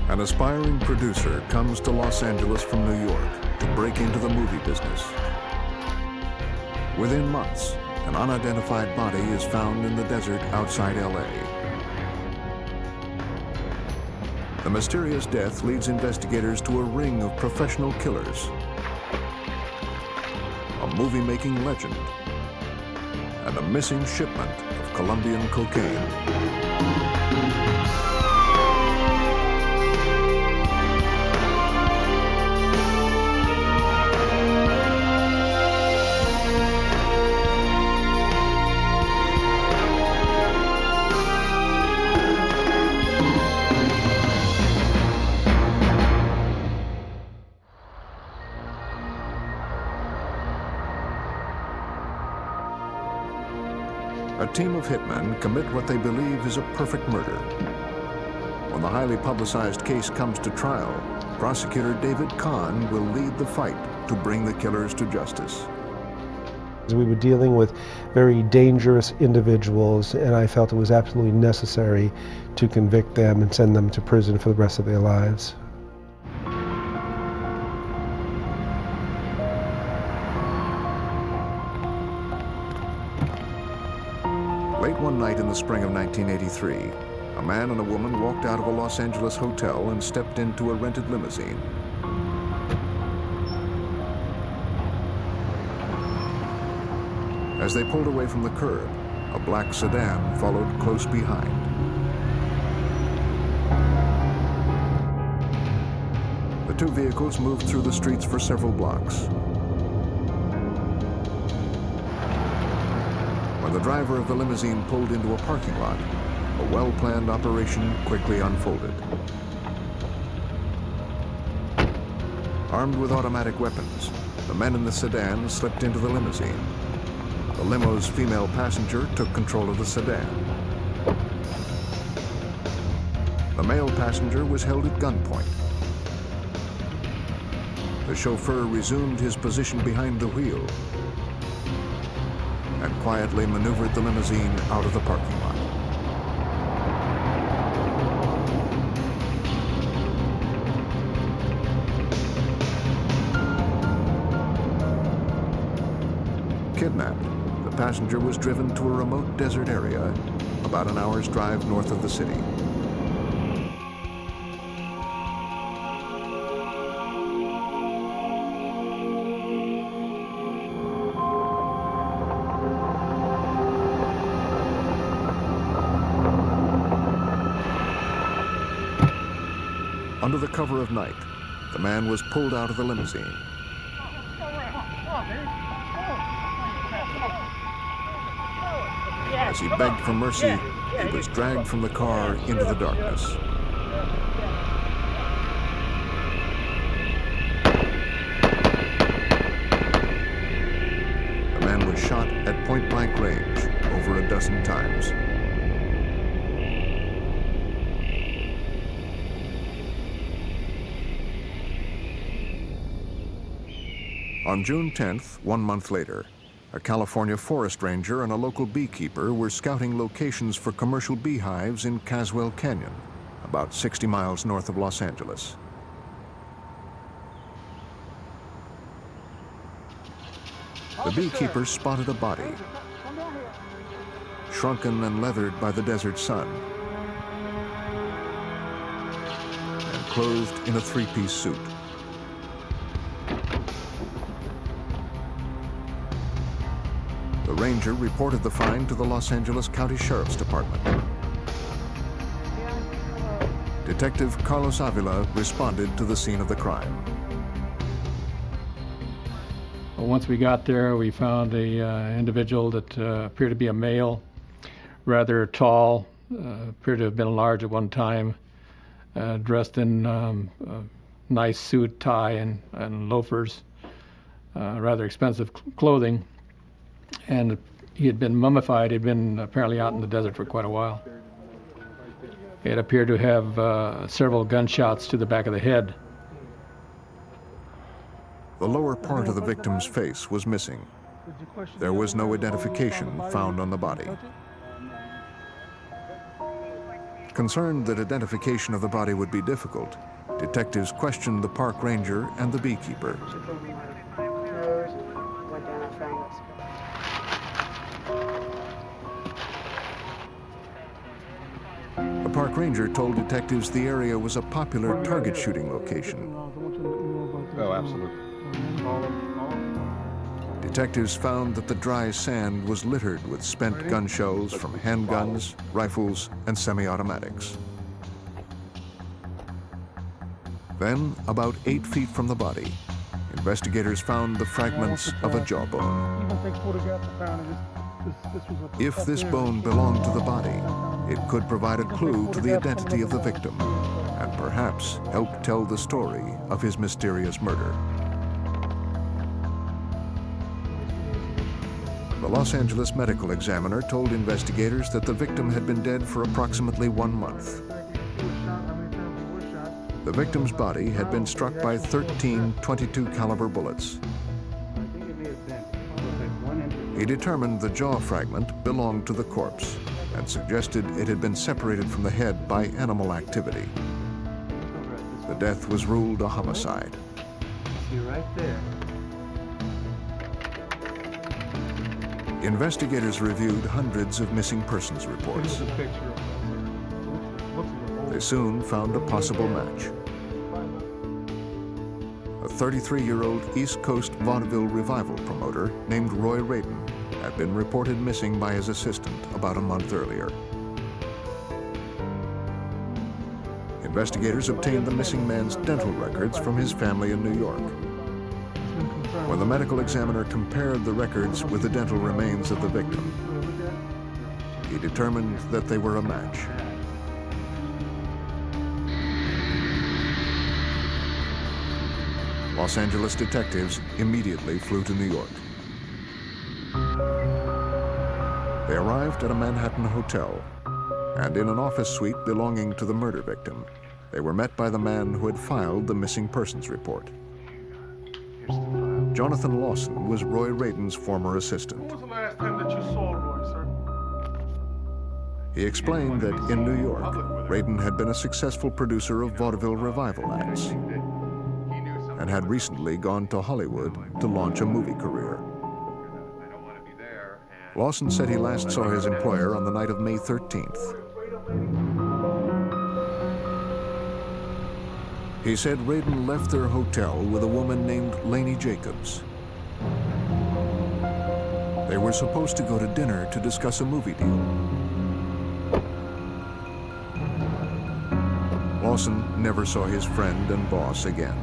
An aspiring producer comes to Los Angeles from New York to break into the movie business. Within months, an unidentified body is found in the desert outside LA. The mysterious death leads investigators to a ring of professional killers, a movie-making legend, and a missing shipment of Colombian cocaine. A team of hitmen commit what they believe is a perfect murder. When the highly publicized case comes to trial, prosecutor David Kahn will lead the fight to bring the killers to justice. We were dealing with very dangerous individuals, and I felt it was absolutely necessary to convict them and send them to prison for the rest of their lives. Late one night in the spring of 1983, a man and a woman walked out of a Los Angeles hotel and stepped into a rented limousine. As they pulled away from the curb, a black sedan followed close behind. The two vehicles moved through the streets for several blocks. When the driver of the limousine pulled into a parking lot, a well-planned operation quickly unfolded. Armed with automatic weapons, the men in the sedan slipped into the limousine. The limo's female passenger took control of the sedan. The male passenger was held at gunpoint. The chauffeur resumed his position behind the wheel and quietly maneuvered the limousine out of the parking lot. Kidnapped, the passenger was driven to a remote desert area about an hour's drive north of the city. Under the cover of night, the man was pulled out of the limousine. As he begged for mercy, he was dragged from the car into the darkness. The man was shot at point-blank range over a dozen times. On June 10th, 1 month later, a California forest ranger and a local beekeeper were scouting locations for commercial beehives in Caswell Canyon, about 60 miles north of Los Angeles. The beekeeper spotted a body, shrunken and leathered by the desert sun, and clothed in a three-piece suit. The ranger reported the find to the Los Angeles County Sheriff's Department. Detective Carlos Avila responded to the scene of the crime. Once we got there, we found a individual that appeared to be a male, rather tall, appeared to have been large at one time, dressed in a nice suit, tie, and loafers, rather expensive clothing. And he had been mummified. He'd been apparently out in the desert for quite a while. It appeared to have several gunshots to the back of the head. The lower part of the victim's face was missing. There was no identification found on the body. Concerned that identification of the body would be difficult, detectives questioned the park ranger and the beekeeper. The park ranger told detectives the area was a popular target shooting location. Oh, absolutely. Detectives found that the dry sand was littered with spent gun shells from handguns, rifles, and semi-automatics. Then, about 8 feet from the body, investigators found the fragments of a jawbone. If this bone belonged to the body, it could provide a clue to the identity of the victim and perhaps help tell the story of his mysterious murder. The Los Angeles medical examiner told investigators that the victim had been dead for approximately 1 month. The victim's body had been struck by 13 .22 caliber bullets. He determined the jaw fragment belonged to the corpse and suggested it had been separated from the head by animal activity. The death was ruled a homicide. See right there. Investigators reviewed hundreds of missing persons reports. They soon found a possible match. A 33-year-old East Coast vaudeville revival promoter named Roy Radin had been reported missing by his assistant about a month earlier. Investigators obtained the missing man's dental records from his family in New York. When the medical examiner compared the records with the dental remains of the victim, he determined that they were a match. Los Angeles detectives immediately flew to New York. They arrived at a Manhattan hotel, and in an office suite belonging to the murder victim, they were met by the man who had filed the missing persons report. Jonathan Lawson was Roy Radin's former assistant. When was the last time that you saw Roy, sir? He explained that in New York, Radin had been a successful producer of vaudeville revival acts and had recently gone to Hollywood to launch a movie career. Lawson said he last saw his employer on the night of May 13th. He said Radin left their hotel with a woman named Laney Jacobs. They were supposed to go to dinner to discuss a movie deal. Lawson never saw his friend and boss again.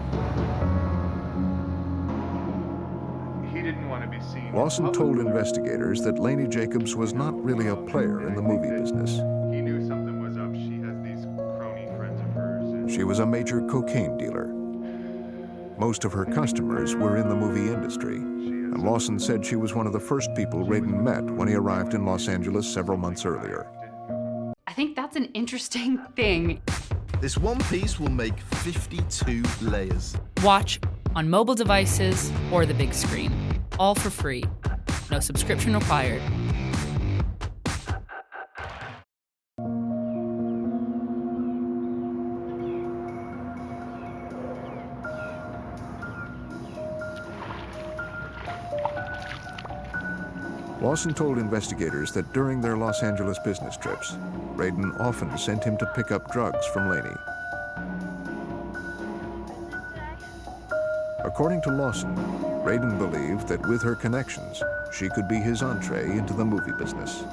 He didn't want to be seen. Lawson told investigators that Laney Jacobs was not really a player in the movie business. He knew something was up. She has these crony friends of hers. She was a major cocaine dealer. Most of her customers were in the movie industry, and Lawson said she was one of the first people Radin met when he arrived in Los Angeles several months earlier. I think that's an interesting thing. This one piece will make 52 layers. Watch on mobile devices or the big screen, all for free. No subscription required. Lawson told investigators that during their Los Angeles business trips, Radin often sent him to pick up drugs from Laney. According to Lawson, Radin believed that with her connections, she could be his entree into the movie business.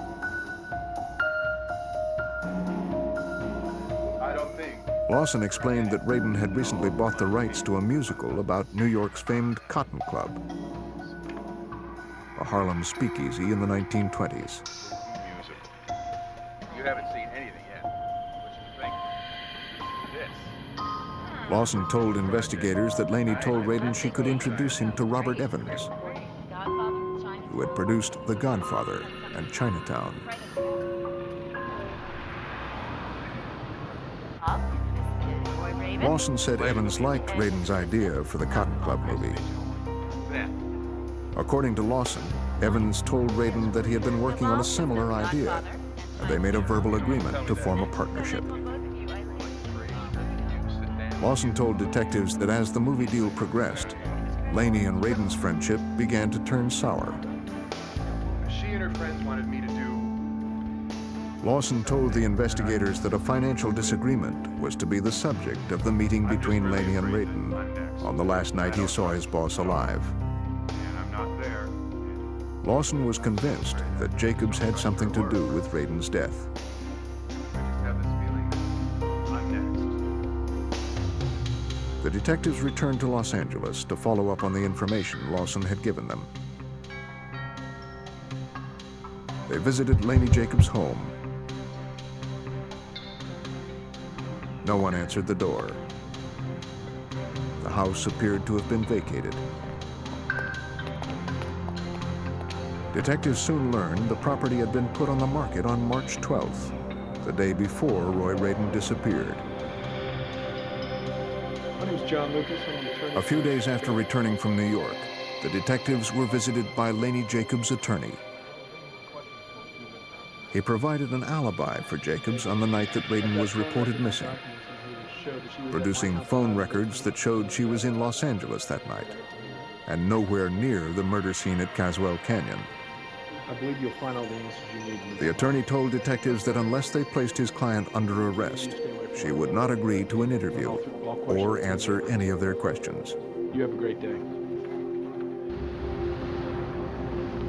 I don't think. Lawson explained that Radin had recently bought the rights to a musical about New York's famed Cotton Club, a Harlem speakeasy in the 1920s. You haven't seen anything yet. What you think? This. Lawson told investigators that Laney told Radin she could introduce him to Robert Evans, who had produced The Godfather and Chinatown. Lawson said Evans liked Radin's idea for the Cotton Club movie. According to Lawson, Evans told Radin that he had been working on a similar idea and they made a verbal agreement to form a partnership. Lawson told detectives that as the movie deal progressed, Laney and Radin's friendship began to turn sour. She and her friends wanted me to do. Lawson told the investigators that a financial disagreement was to be the subject of the meeting between Laney and Radin on the last night he saw his boss alive. And I'm not there. Lawson was convinced that Jacobs had something to do with Radin's death. I just have this feeling that I'm next. The detectives returned to Los Angeles to follow up on the information Lawson had given them. They visited Laney Jacobs' home. No one answered the door. The house appeared to have been vacated. Detectives soon learned the property had been put on the market on March 12th, the day before Roy Radin disappeared. My name is John Lucas. I'm the attorney. A few days after returning from New York, the detectives were visited by Laney Jacobs' attorney. He provided an alibi for Jacobs on the night that Radin was reported missing, producing phone records that showed she was in Los Angeles that night and nowhere near the murder scene at Caswell Canyon. I believe you'll find all the answers you need. in this The attorney told detectives that unless they placed his client under arrest, she would not agree to an interview or answer any of their questions. You have a great day.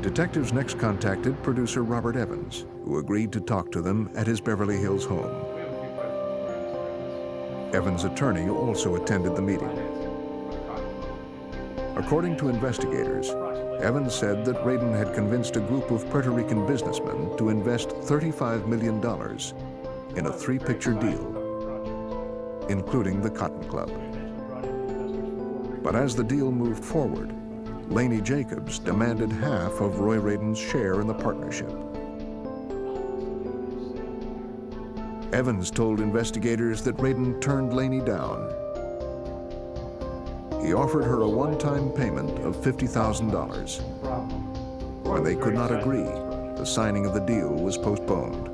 Detectives next contacted producer Robert Evans, who agreed to talk to them at his Beverly Hills home. Evans' attorney also attended the meeting. According to investigators, Evans said that Radin had convinced a group of Puerto Rican businessmen to invest $35 million in a three-picture deal, including the Cotton Club. But as the deal moved forward, Laney Jacobs demanded half of Roy Radin's share in the partnership. Evans told investigators that Radin turned Laney down. He offered her a one-time payment of $50,000. When they could not agree, the signing of the deal was postponed.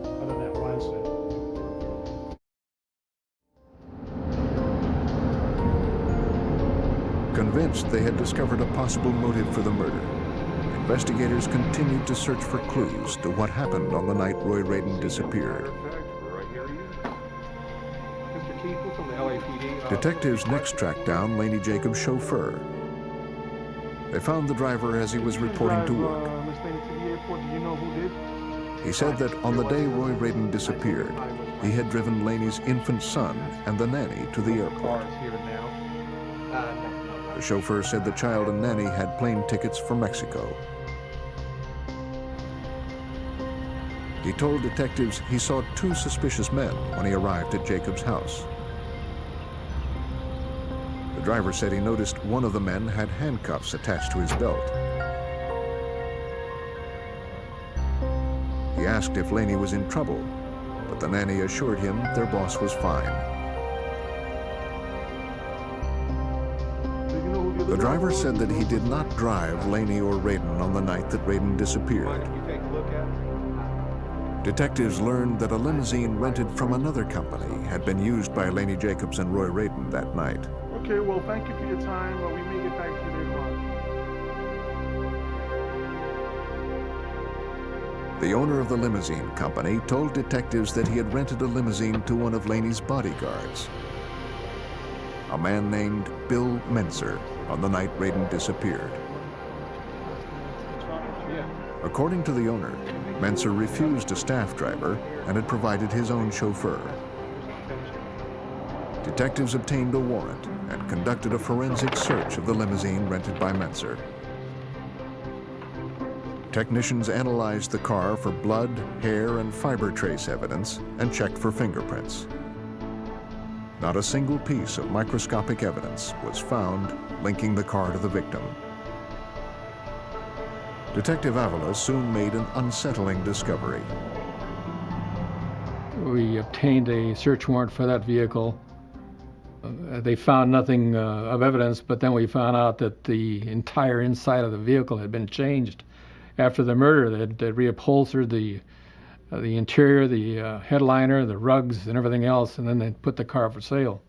Convinced they had discovered a possible motive for the murder, investigators continued to search for clues to what happened on the night Roy Radin disappeared. Mr. Keith, we're from the LAPD. Detectives next tracked down Laney Jacobs' chauffeur. They found the driver as he was reporting to work. Miss Laney to the airport. Do you know who did? He said that on the day Roy Radin disappeared, he had driven Laney's infant son and the nanny to the airport. Cars here now. The chauffeur said the child and nanny had plane tickets for Mexico. He told detectives he saw two suspicious men when he arrived at Jacobs' house. The driver said he noticed one of the men had handcuffs attached to his belt. He asked if Laney was in trouble, but the nanny assured him their boss was fine. The driver said that he did not drive Laney or Radin on the night that Radin disappeared. Detectives learned that a limousine rented from another company had been used by Laney Jacobs and Roy Radin that night. Okay, well, thank you for your time. We may get back to you later on. The owner of the limousine company told detectives that he had rented a limousine to one of Laney's bodyguards, a man named Bill Menser, on the night Radin disappeared. According to the owner, Menser refused a staff driver and had provided his own chauffeur. Detectives obtained a warrant and conducted a forensic search of the limousine rented by Menser. Technicians analyzed the car for blood, hair, and fiber trace evidence and checked for fingerprints. Not a single piece of microscopic evidence was found linking the car to the victim. Detective Avila soon made an unsettling discovery. We obtained a search warrant for that vehicle. They found nothing of evidence, but then we found out that the entire inside of the vehicle had been changed after the murder. They'd reupholstered the the interior, the headliner, the rugs, and everything else, and then they put the car for sale.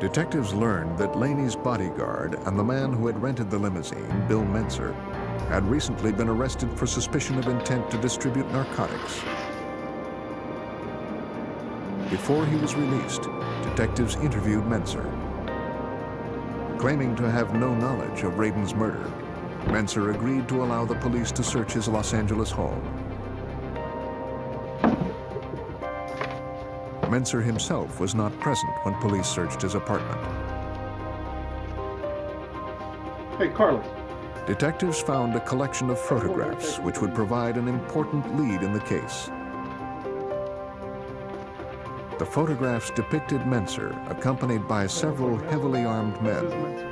Detectives learned that Laney's bodyguard and the man who had rented the limousine, Bill Menser, had recently been arrested for suspicion of intent to distribute narcotics. Before he was released, detectives interviewed Menser. Claiming to have no knowledge of Radin's murder, Menser agreed to allow the police to search his Los Angeles home. Menser himself was not present when police searched his apartment. Hey, Carlos. Detectives found a collection of photographs which would provide an important lead in the case. The photographs depicted Menser accompanied by several heavily armed men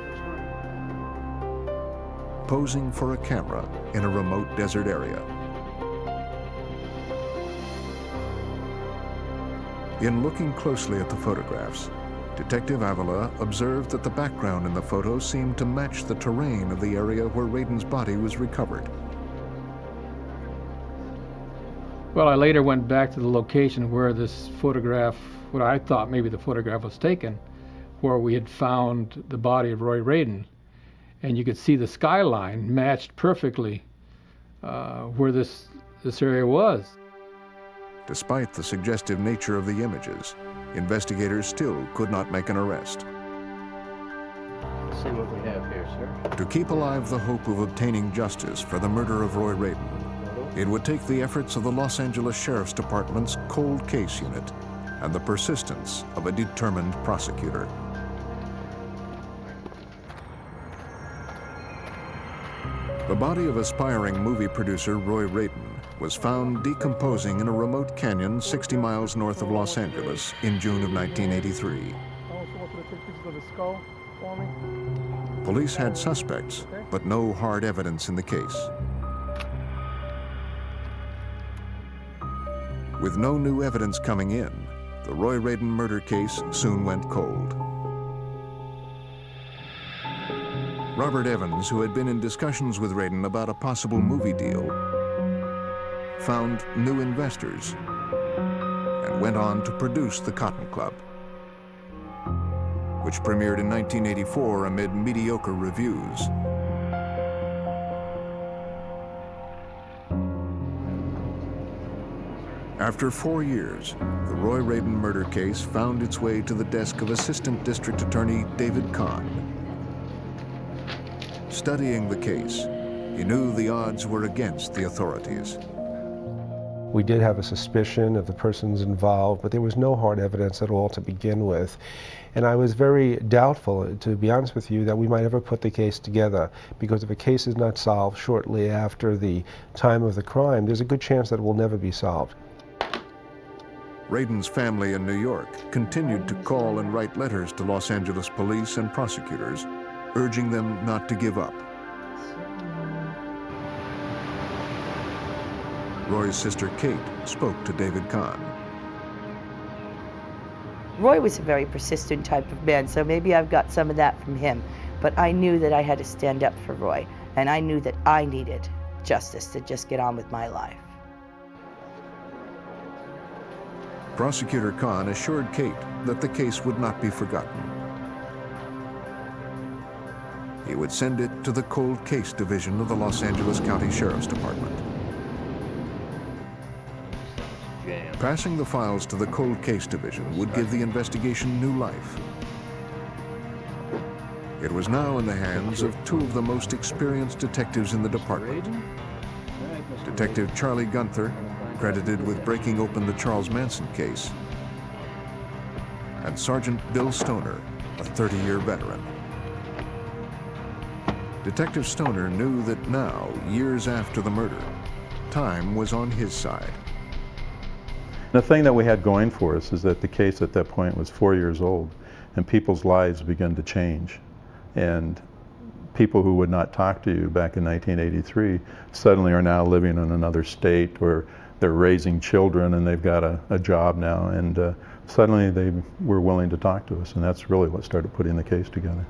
posing for a camera in a remote desert area. In looking closely at the photographs, Detective Avila observed that the background in the photo seemed to match the terrain of the area where Radin's body was recovered. Well, I later went back to the location where this photograph, what I thought maybe the photograph was taken, where we had found the body of Roy Radin. And you could see the skyline matched perfectly where this area was. Despite the suggestive nature of the images, investigators still could not make an arrest. Let's see what we have here, sir. To keep alive the hope of obtaining justice for the murder of Roy Radin, it would take the efforts of the Los Angeles Sheriff's Department's cold case unit and the persistence of a determined prosecutor. The body of aspiring movie producer Roy Radin was found decomposing in a remote canyon 60 miles north of Los Angeles in June of 1983. Police had suspects, but no hard evidence in the case. With no new evidence coming in, the Roy Radin murder case soon went cold. Robert Evans, who had been in discussions with Radin about a possible movie deal, found new investors and went on to produce The Cotton Club, which premiered in 1984 amid mediocre reviews. After 4 years, the Roy Radin murder case found its way to the desk of Assistant District Attorney David Kahn. Studying the case, he knew the odds were against the authorities. We did have a suspicion of the persons involved, but there was no hard evidence at all to begin with. And I was very doubtful, to be honest with you, that we might ever put the case together, because if a case is not solved shortly after the time of the crime, there's a good chance that it will never be solved. Radin's family in New York continued to call and write letters to Los Angeles police and prosecutors, urging them not to give up. Roy's sister Kate spoke to David Kahn. Roy was a very persistent type of man, so maybe I've got some of that from him. But I knew that I had to stand up for Roy, and I knew that I needed justice to just get on with my life. Prosecutor Kahn assured Kate that the case would not be forgotten. He would send it to the Cold Case Division of the Los Angeles County Sheriff's Department. Passing the files to the Cold Case Division would give the investigation new life. It was now in the hands of two of the most experienced detectives in the department. Detective Charlie Gunther, credited with breaking open the Charles Manson case, and Sergeant Bill Stoner, a 30-year veteran. Detective Stoner knew that now, years after the murder, time was on his side. The thing that we had going for us is that the case at that point was 4 years old, and people's lives began to change. And people who would not talk to you back in 1983 suddenly are now living in another state, or they're raising children and they've got a job now, and suddenly they were willing to talk to us, and that's really what started putting the case together.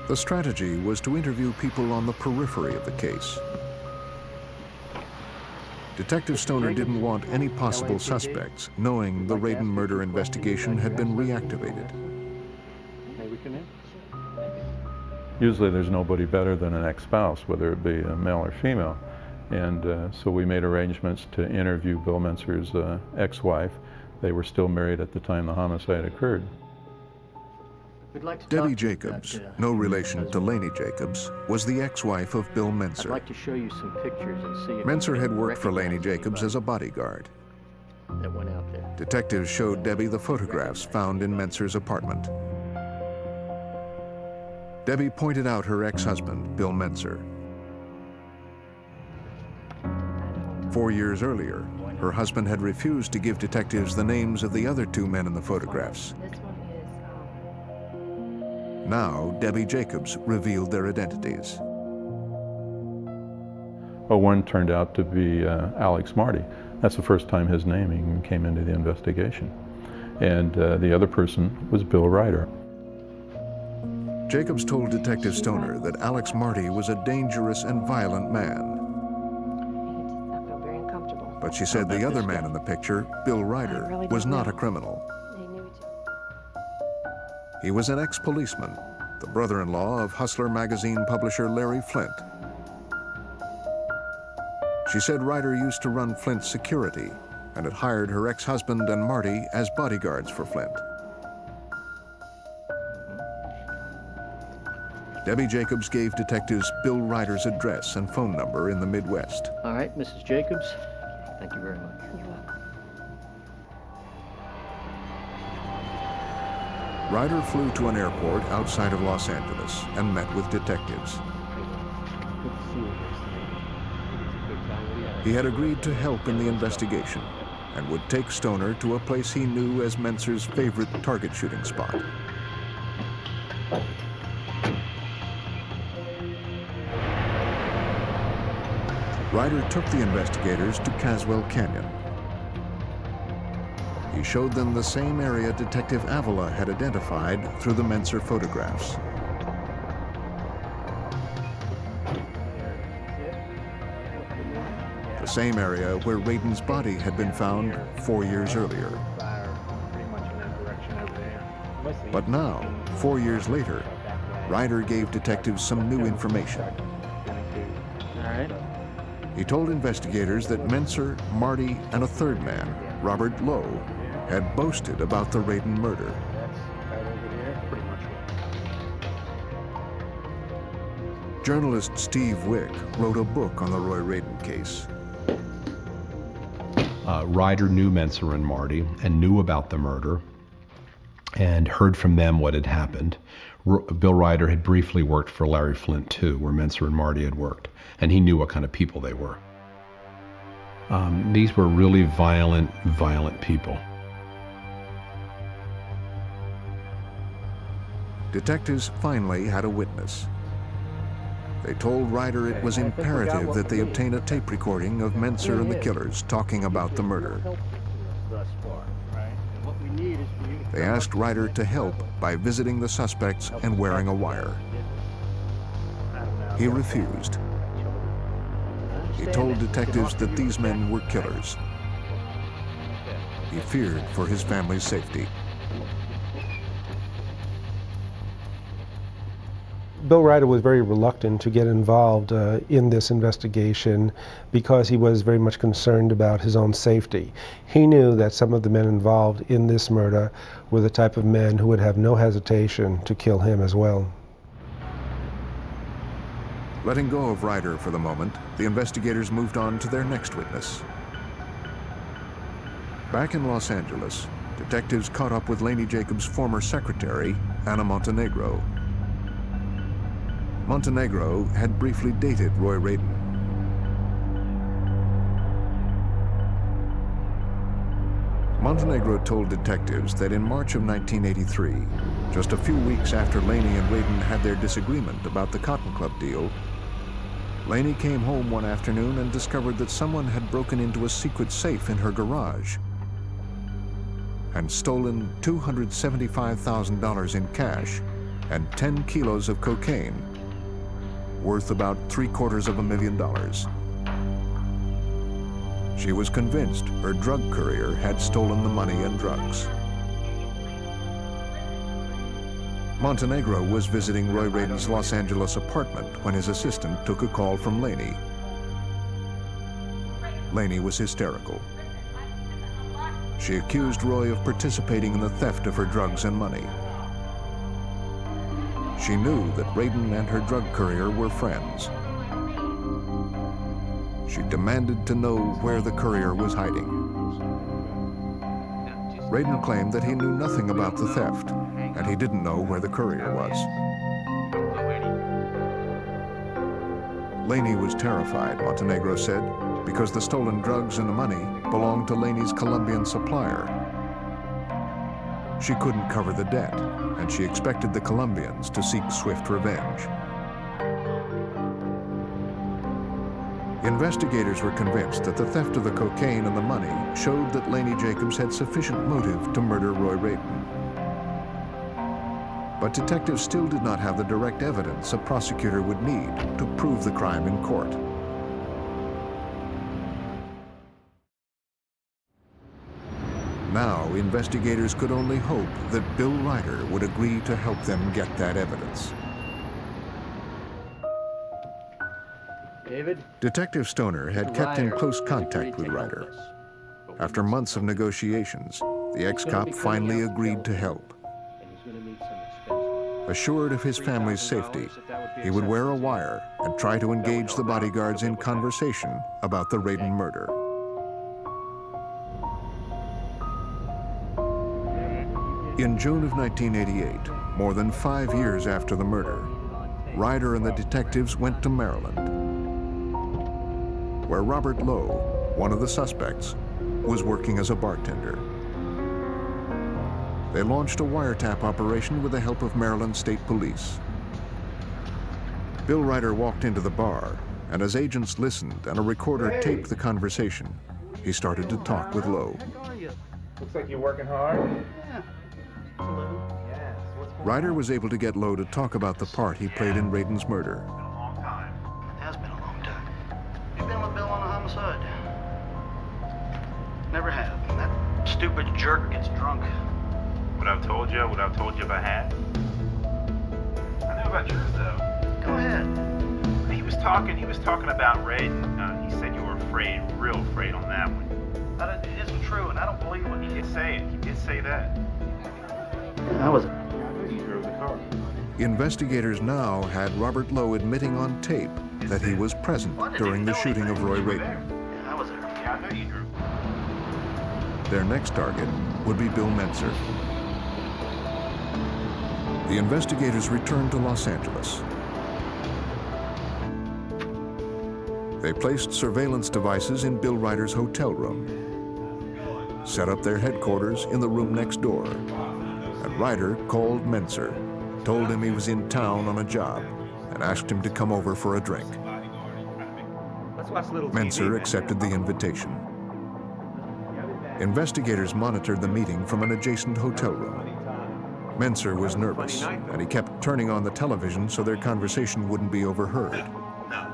The strategy was to interview people on the periphery of the case. Detective Stoner didn't want any possible suspects knowing the Radin murder investigation had been reactivated. Usually there's nobody better than an ex-spouse, whether it be a male or female. And so we made arrangements to interview Bill Mentzer's ex-wife. They were still married at the time the homicide occurred. Debbie Jacobs, no relation to Laney Jacobs, was the ex-wife of Bill Mentzer. I'd like to show you some pictures and see if Mentzer you had can worked for Laney recognize Jacobs as a bodyguard. that went out there. Detectives showed Debbie the photographs found in Mentzer's apartment. Debbie pointed out her ex-husband, Bill Mentzer. 4 years earlier, her husband had refused to give detectives the names of the other two men in the photographs. Now, Debbie Jacobs revealed their identities. Well, one turned out to be Alex Marty. That's the first time his name even came into the investigation. And the other person was Bill Ryder. Jacobs told Detective Stoner that Alex Marty was a dangerous and violent man. But she said the other man in the picture, Bill Ryder, was not a criminal. He was an ex-policeman, the brother-in-law of Hustler magazine publisher Larry Flint. She said Ryder used to run Flint's security and had hired her ex-husband and Marty as bodyguards for Flint. Debbie Jacobs gave detectives Bill Ryder's address and phone number in the Midwest. All right, Mrs. Jacobs, thank you very much. Ryder flew to an airport outside of Los Angeles and met with detectives. He had agreed to help in the investigation and would take Stoner to a place he knew as Mentzer's favorite target shooting spot. Ryder took the investigators to Caswell Canyon. He showed them the same area Detective Avila had identified through the Mentzer photographs. The same area where Radin's body had been found 4 years earlier. But now, 4 years later, Ryder gave detectives some new information. All right. He told investigators that Mentzer, Marty, and a third man, Robert Lowe, had boasted about the Radin murder. Journalist Steve Wick wrote a book on the Roy Radin case. Ryder knew Mentzer and Marty and knew about the murder and heard from them what had happened. Bill Ryder had briefly worked for Larry Flint too, where Mentzer and Marty had worked, and he knew what kind of people they were. These were really violent people. Detectives finally had a witness. They told Ryder it was imperative that they obtain a tape recording of Mentzer and the killers talking about the murder. They asked Ryder to help by visiting the suspects and wearing a wire. He refused. He told detectives that these men were killers. He feared for his family's safety. Bill Ryder was very reluctant to get involved in this investigation because he was very much concerned about his own safety. He knew that some of the men involved in this murder were the type of men who would have no hesitation to kill him as well. Letting go of Ryder for the moment, the investigators moved on to their next witness. Back in Los Angeles, detectives caught up with Laney Jacobs' former secretary, Anna Montenegro. Montenegro had briefly dated Roy Radin. Montenegro told detectives that in March of 1983, just a few weeks after Laney and Radin had their disagreement about the Cotton Club deal, Laney came home one afternoon and discovered that someone had broken into a secret safe in her garage and stolen $275,000 in cash and 10 kilos of cocaine, worth about $750,000. She was convinced her drug courier had stolen the money and drugs. Montenegro was visiting Roy Raden's Los Angeles apartment when his assistant took a call from Laney. Laney was hysterical. She accused Roy of participating in the theft of her drugs and money. She knew that Raden and her drug courier were friends. She demanded to know where the courier was hiding. Raden claimed that he knew nothing about the theft, and he didn't know where the courier was. Laney was terrified, Montenegro said, because the stolen drugs and the money belonged to Laney's Colombian supplier. She couldn't cover the debt, and she expected the Colombians to seek swift revenge. Investigators were convinced that the theft of the cocaine and the money showed that Laney Jacobs had sufficient motive to murder Roy Raden. But detectives still did not have the direct evidence a prosecutor would need to prove the crime in court. Now, investigators could only hope that Bill Ryder would agree to help them get that evidence. David? Detective Stoner had kept in close contact with Ryder. After months of negotiations, the ex-cop finally agreed to help. Assured of his family's safety, he would wear a wire and try to engage the bodyguards in conversation about the Raden murder. In June of 1988, more than 5 years after the murder, Ryder and the detectives went to Maryland, where Robert Lowe, one of the suspects, was working as a bartender. They launched a wiretap operation with the help of Maryland State Police. Bill Ryder walked into the bar, and as agents listened and a recorder taped the conversation, he started to talk with Lowe. Looks like you're working hard. Yeah. Ryder was able to get Lowe to talk about the part he played in Raden's murder. It's been a long time. It has been a long time. You've been with Bill on a homicide? Never have. That stupid jerk gets drunk. Would I have told you? Would I have told you if I had? I know about yours, though. Go ahead. He was talking about Raden. He said you were afraid, real afraid on that one. It isn't true, and I don't believe what He did say it. He did say that. I was. You drove the car. Investigators now had Robert Lowe admitting on tape that he was present during the shooting of Roy Raden. Yeah, I was there. Yeah, I know you drove. Their next target would be Bill Menser. The investigators returned to Los Angeles. They placed surveillance devices in Bill Ryder's hotel room, set up their headquarters in the room next door, and Ryder called Menser, told him he was in town on a job, and asked him to come over for a drink. Menser accepted the invitation. Investigators monitored the meeting from an adjacent hotel room. Menser was nervous, and he kept turning on the television so their conversation wouldn't be overheard. No.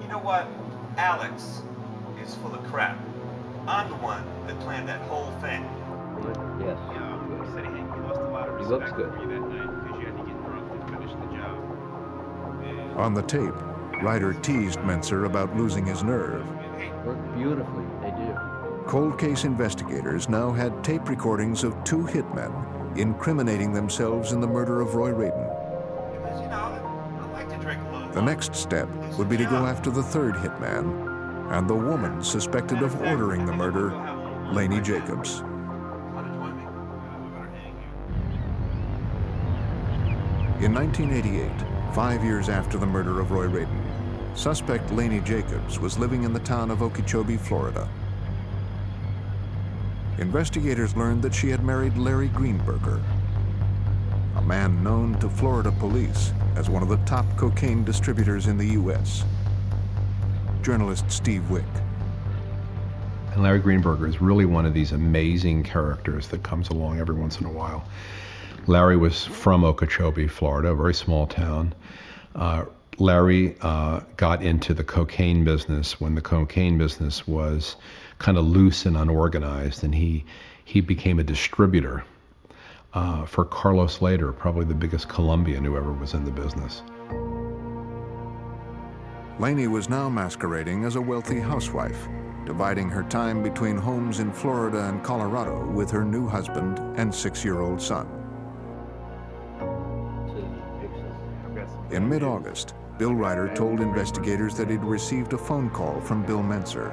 You know what? Alex is full of crap. I'm the one that planned that whole thing. Yes. Yeah, he said he lost a lot of He looks respect good. for you that night because you had to get drunk to finish the job. And On the tape, Ryder teased Menser about losing his nerve. Work beautifully. They do. Cold case investigators now had tape recordings of 2 hitmen incriminating themselves in the murder of Roy Raden. Because, you know, I like to drink a little. The next step would be to go after the 3rd hitman and the woman suspected of ordering the murder, Laney Jacobs. In 1988, 5 years after the murder of Roy Raden, suspect Laney Jacobs was living in the town of Okeechobee, Florida. Investigators learned that she had married Larry Greenberger, a man known to Florida police as one of the top cocaine distributors in the U.S. Journalist Steve Wick. And Larry Greenberger is really one of these amazing characters that comes along every once in a while. Larry was from Okeechobee, Florida, a very small town. Larry got into the cocaine business when the cocaine business was kind of loose and unorganized, and he became a distributor for Carlos Later, probably the biggest Colombian who ever was in the business. Laney was now masquerading as a wealthy housewife, dividing her time between homes in Florida and Colorado with her new husband and 6-year-old son. In mid-August, Bill Ryder told investigators that he'd received a phone call from Bill Menser.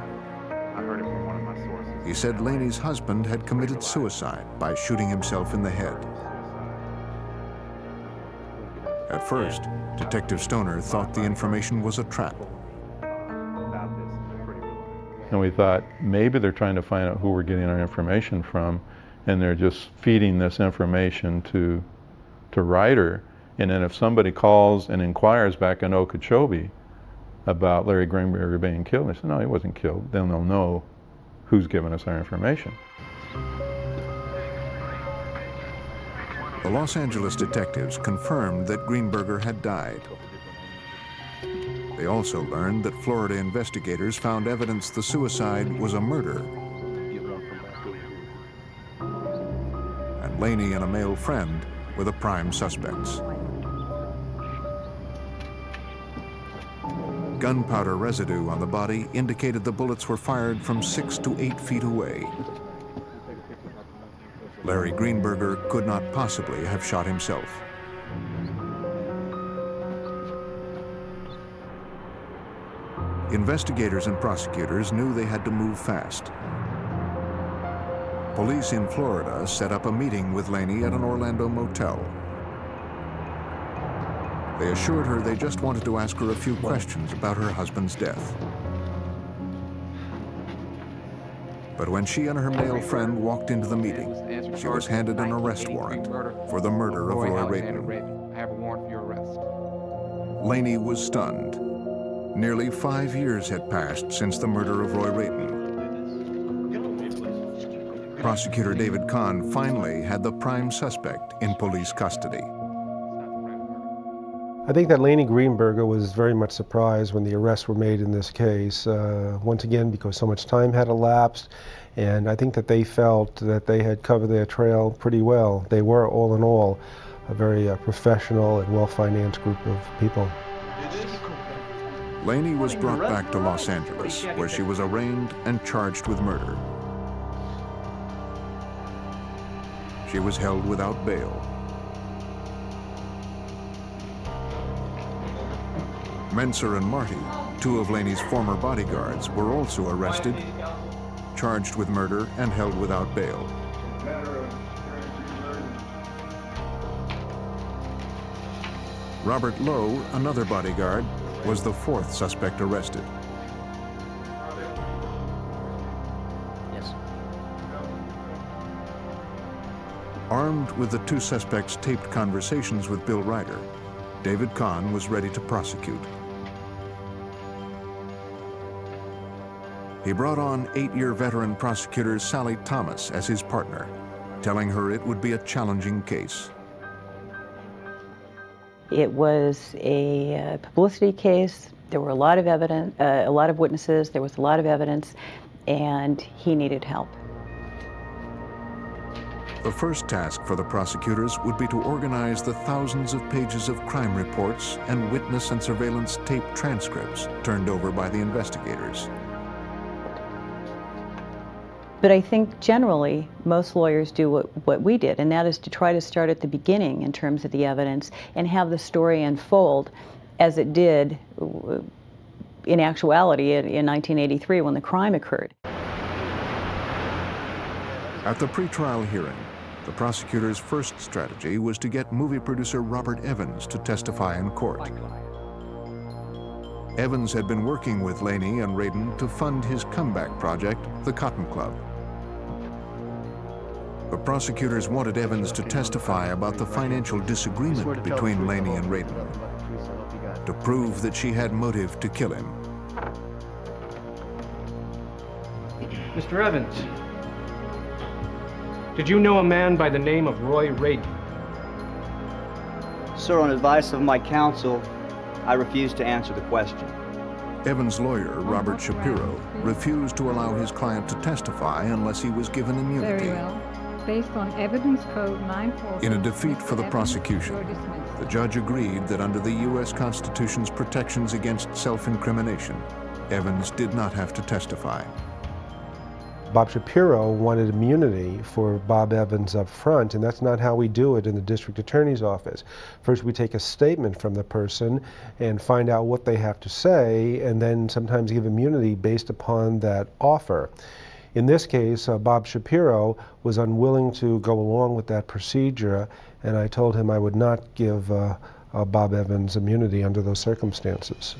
I heard it from one of my sources. He said Laney's husband had committed suicide by shooting himself in the head. At first, Detective Stoner thought the information was a trap. And we thought maybe they're trying to find out who we're getting our information from, and they're just feeding this information to Ryder. And then if somebody calls and inquires back in Okeechobee about Larry Greenberger being killed, they say, no, he wasn't killed. Then they'll know who's given us our information. The Los Angeles detectives confirmed that Greenberger had died. They also learned that Florida investigators found evidence the suicide was a murder. And Laney and a male friend were the prime suspects. Gunpowder residue on the body indicated the bullets were fired from 6 to 8 feet away. Larry Greenberger could not possibly have shot himself. Investigators and prosecutors knew they had to move fast. Police in Florida set up a meeting with Laney at an Orlando motel. They assured her they just wanted to ask her a few questions about her husband's death. But when she and her male friend walked into the meeting, she was handed an arrest warrant for the murder of Roy Raden. I have a warrant for your arrest. Laney was stunned. Nearly 5 years had passed since the murder of Roy Raden. Prosecutor David Kahn finally had the prime suspect in police custody. I think that Laney Greenberger was very much surprised when the arrests were made in this case, once again because so much time had elapsed, and I think that they felt that they had covered their trail pretty well. They were, all in all, a very professional and well-financed group of people. Laney was brought back to Los Angeles, where she was arraigned and charged with murder. She was held without bail. Menser and Marty, two of Laney's former bodyguards, were also arrested, charged with murder, and held without bail. Robert Lowe, another bodyguard, was the fourth suspect arrested. Yes. Armed with the two suspects' taped conversations with Bill Ryder, David Kahn was ready to prosecute. He brought on 8-year veteran prosecutor Sally Thomas as his partner, telling her it would be a challenging case. It was a publicity case. There were a lot of evidence, a lot of witnesses. There was a lot of evidence, and he needed help. The first task for the prosecutors would be to organize the thousands of pages of crime reports and witness and surveillance tape transcripts turned over by the investigators. But I think generally most lawyers do what we did, and that is to try to start at the beginning in terms of the evidence and have the story unfold as it did in actuality in 1983 when the crime occurred. At the pretrial hearing, the prosecutor's first strategy was to get movie producer Robert Evans to testify in court. Evans had been working with Laney and Raden to fund his comeback project, the Cotton Club. The prosecutors wanted Evans to testify about the financial disagreement between Laney and Raden, to prove that she had motive to kill him. Mr. Evans, did you know a man by the name of Roy Raden? Sir, on advice of my counsel, I refuse to answer the question. Evans' lawyer, Robert Shapiro, refused to allow his client to testify unless he was given immunity. Very well. Based on Evidence Code 940. In a defeat for the prosecution, the judge agreed that under the U.S. Constitution's protections against self-incrimination, Evans did not have to testify. Bob Shapiro wanted immunity for Bob Evans up front, and that's not how we do it in the district attorney's office. First, we take a statement from the person and find out what they have to say, and then sometimes give immunity based upon that offer. In this case, Bob Shapiro was unwilling to go along with that procedure, and I told him I would not give Bob Evans immunity under those circumstances.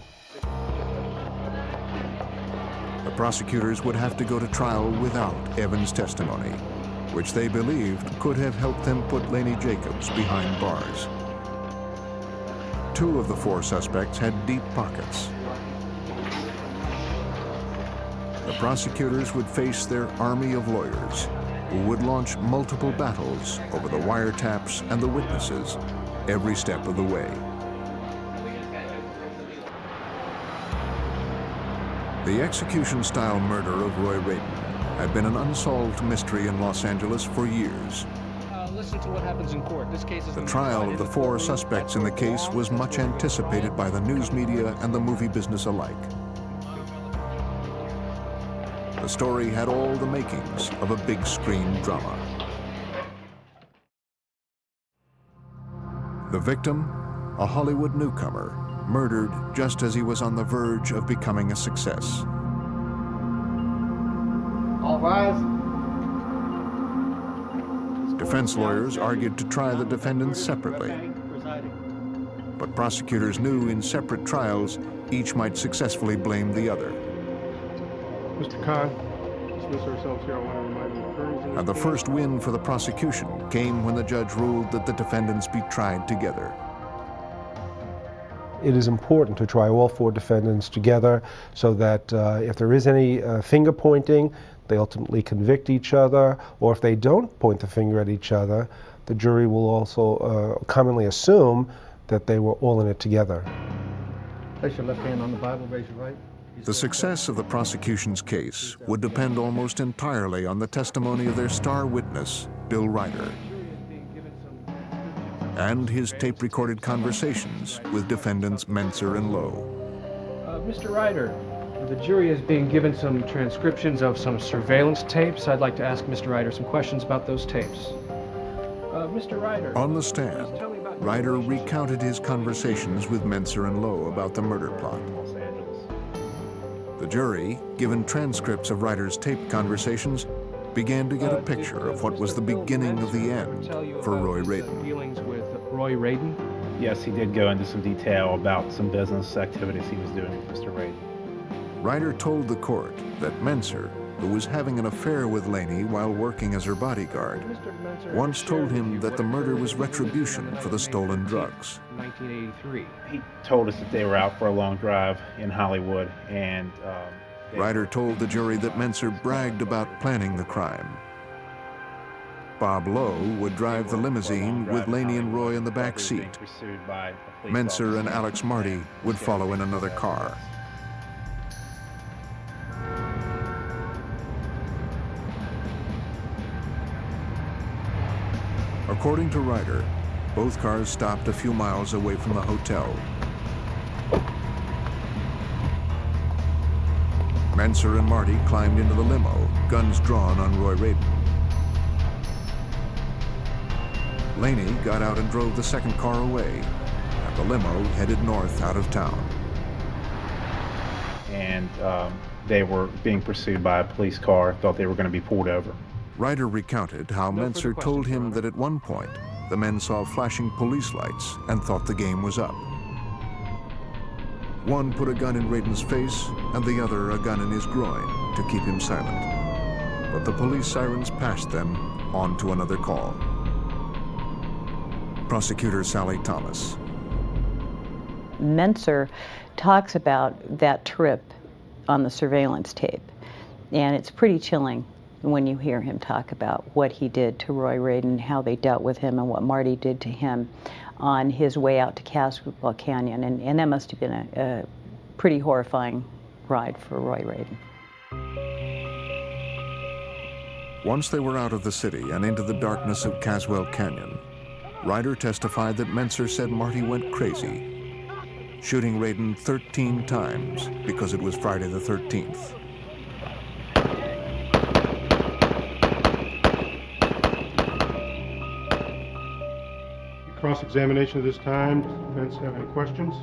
The prosecutors would have to go to trial without Evans' testimony, which they believed could have helped them put Laney Jacobs behind bars. 2 of the 4 suspects had deep pockets. The prosecutors would face their army of lawyers who would launch multiple battles over the wiretaps and the witnesses every step of the way. The execution-style murder of Roy Radin had been an unsolved mystery in Los Angeles for years. Listen to what happens in court. This case is The trial of the 4 suspects in the case was much anticipated by the news media and the movie business alike. The story had all the makings of a big screen drama. The victim, a Hollywood newcomer, murdered just as he was on the verge of becoming a success. All rise. Defense lawyers argued to try the defendants separately. But prosecutors knew in separate trials, each might successfully blame the other. Mr. Khan, dismiss ourselves here. I want to remind the attorneys in this And the case. first win for the prosecution came when the judge ruled that the defendants be tried together. It is important to try all 4 defendants together so that if there is any finger pointing, they ultimately convict each other, or if they don't point the finger at each other, the jury will also commonly assume that they were all in it together. Place your left hand on the Bible, raise your right. The success of the prosecution's case would depend almost entirely on the testimony of their star witness, Bill Ryder, and his tape-recorded conversations with defendants Mentzer and Lowe. Mr. Ryder, the jury is being given some transcriptions of some surveillance tapes. I'd like to ask Mr. Ryder some questions about those tapes. Mr. Ryder. On the stand, Ryder recounted his conversations with Mentzer and Lowe about the murder plot. The jury, given transcripts of Ryder's taped conversations, began to get a picture of what was the beginning of the end for Roy Radin. Dealings with Roy Radin? Yes, he did go into some detail about some business activities he was doing with Mr. Radin. Ryder told the court that Mentzer, who was having an affair with Laney while working as her bodyguard, once told him that the murder was retribution for the stolen drugs. 1983. He told us that they were out for a long drive in Hollywood, and Ryder told the jury that Mentzer bragged about planning the crime. Bob Lowe would drive the limousine with Laney and Roy in the back seat. Mentzer and Alex Marty would follow in another car. According to Ryder, both cars stopped a few miles away from the hotel. Mentzer and Marty climbed into the limo, guns drawn on Roy Radin. Laney got out and drove the second car away, and the limo headed north out of town. And they were being pursued by a police car, thought they were going to be pulled over. Ryder recounted how Mentzer told him that at one point, the men saw flashing police lights and thought the game was up. One put a gun in Radin's face and the other a gun in his groin to keep him silent. But the police sirens passed them on to another call. Prosecutor Sally Thomas. Mentzer talks about that trip on the surveillance tape, and it's pretty chilling when you hear him talk about what he did to Roy Radin, how they dealt with him, and what Marty did to him. on his way out to Caswell Canyon, and that must have been a pretty horrifying ride for Roy Radin. Once they were out of the city and into the darkness of Caswell Canyon, Ryder testified that Mentzer said Marty went crazy, shooting Radin 13 times because it was Friday the 13th. Cross-examination at this time. Defense have any questions?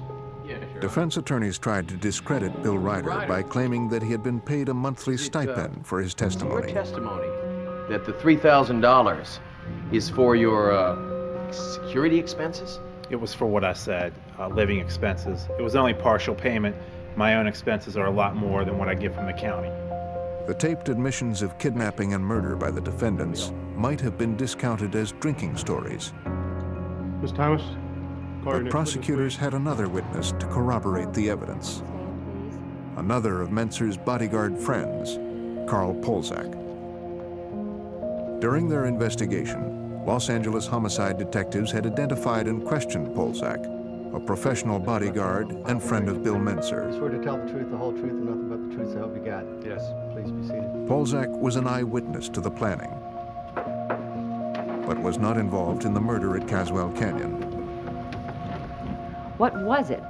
Yeah, sure. Defense attorneys tried to discredit Bill Ryder by claiming that he had been paid a monthly stipend for his testimony. Your testimony that the $3,000 is for your security expenses? It was for what I said, living expenses. It was only partial payment. My own expenses are a lot more than what I get from the county. The taped admissions of kidnapping and murder by the defendants might have been discounted as drinking stories. Ms. Thomas? But prosecutors had another witness to corroborate the evidence. Another of Mentzer's bodyguard friends, Carl Polzak. During their investigation, Los Angeles homicide detectives had identified and questioned Polzak, a professional bodyguard and friend of Bill Mentzer. You swear to tell the truth, the whole truth, and nothing but the truth, so help you God. Yes. Please be seated. Polzak was an eyewitness to the planning, but was not involved in the murder at Caswell Canyon. What was it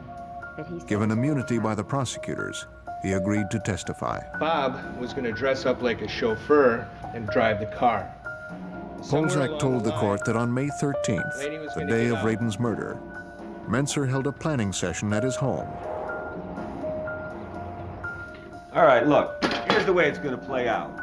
that he said? Given immunity by the prosecutors, he agreed to testify. Bob was going to dress up like a chauffeur and drive the car. Polzak told the court that on May 13th, the day of Radin's murder, Mentzer held a planning session at his home. All right, look, here's the way it's going to play out.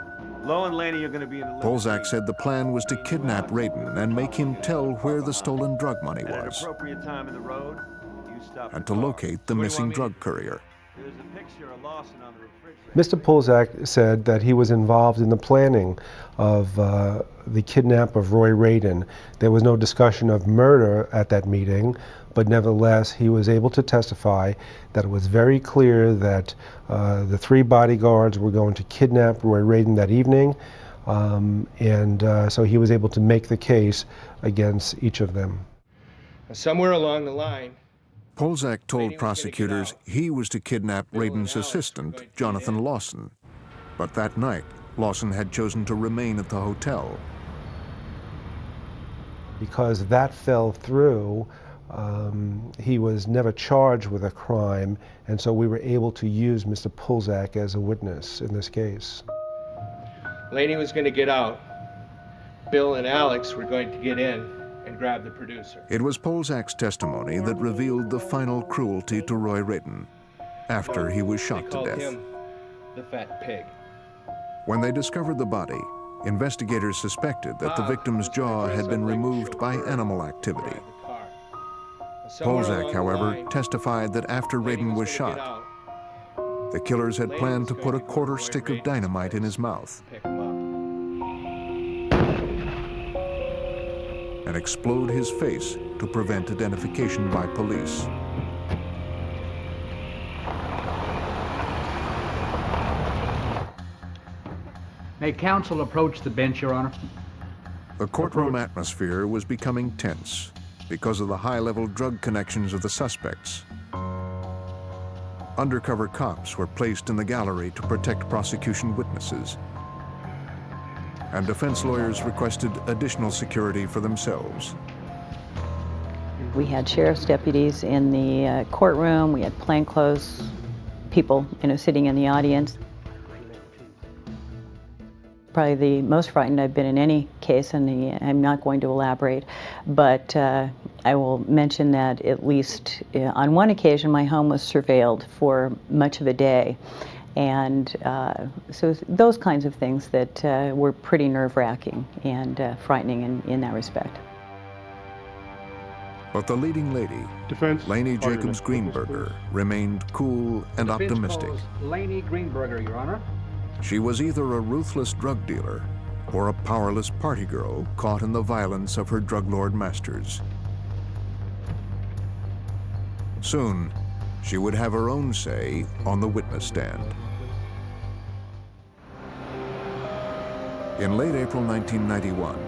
Lo and Laney are going to be in the Polzak said the plan was to kidnap Radin and make him tell where the stolen drug money at an was, appropriate time in the road, you stop and the to car. locate the missing drug courier. There's a picture of Lawson on the refrigerator. Mr. Polzak said that he was involved in the planning of the kidnap of Roy Radin. There was no discussion of murder at that meeting, but nevertheless he was able to testify that it was very clear that the three bodyguards were going to kidnap Roy Radin that evening, so he was able to make the case against each of them. Somewhere along the line, Polzak told prosecutors he was to kidnap Radin's assistant, Jonathan Lawson. But that night, Lawson had chosen to remain at the hotel. Because that fell through, he was never charged with a crime, and so we were able to use Mr. Polzak as a witness in this case. Laney was going to get out. Bill and Alex were going to get in and grab the producer. It was Polzak's testimony that revealed the final cruelty to Roy Radin after he was shot to death. They called him the fat pig. When they discovered the body, investigators suspected that the victim's jaw had been removed by animal activity. Polzak, however, testified that after Radin was shot, the killers had planned to put a quarter stick of dynamite in his mouth and explode his face to prevent identification by police. May counsel approach the bench, Your Honor? The courtroom atmosphere was becoming tense because of the high-level drug connections of the suspects. Undercover cops were placed in the gallery to protect prosecution witnesses, and defense lawyers requested additional security for themselves. We had sheriff's deputies in the courtroom. We had plainclothes people, sitting in the audience. Probably the most frightened I've been in any case, and I'm not going to elaborate, but I will mention that at least on one occasion my home was surveilled for much of a day. And so those kinds of things that were pretty nerve-wracking and frightening in that respect. But the leading lady, Laney Jacobs Greenberger, remained cool and optimistic. Laney Greenberger, Your Honor. She was either a ruthless drug dealer or a powerless party girl caught in the violence of her drug lord masters. Soon, she would have her own say on the witness stand. In late April 1991,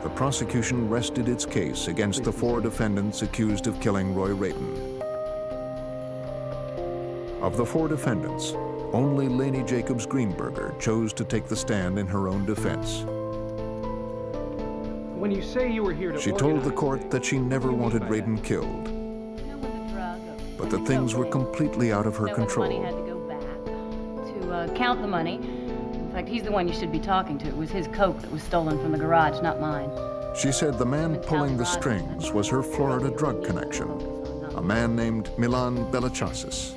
the prosecution rested its case against the 4 defendants accused of killing Roy Radin. Of the 4 defendants, only Lainey Jacobs Greenberger chose to take the stand in her own defense. When you say you were here to She told the court that she never wanted Radin killed, but that things were completely out of her control. The money had to go back to count the money. In fact, he's the one you should be talking to. It was his coke that was stolen from the garage, not mine. She said the man pulling the strings was her Florida drug connection, a man named Milan Belachasis.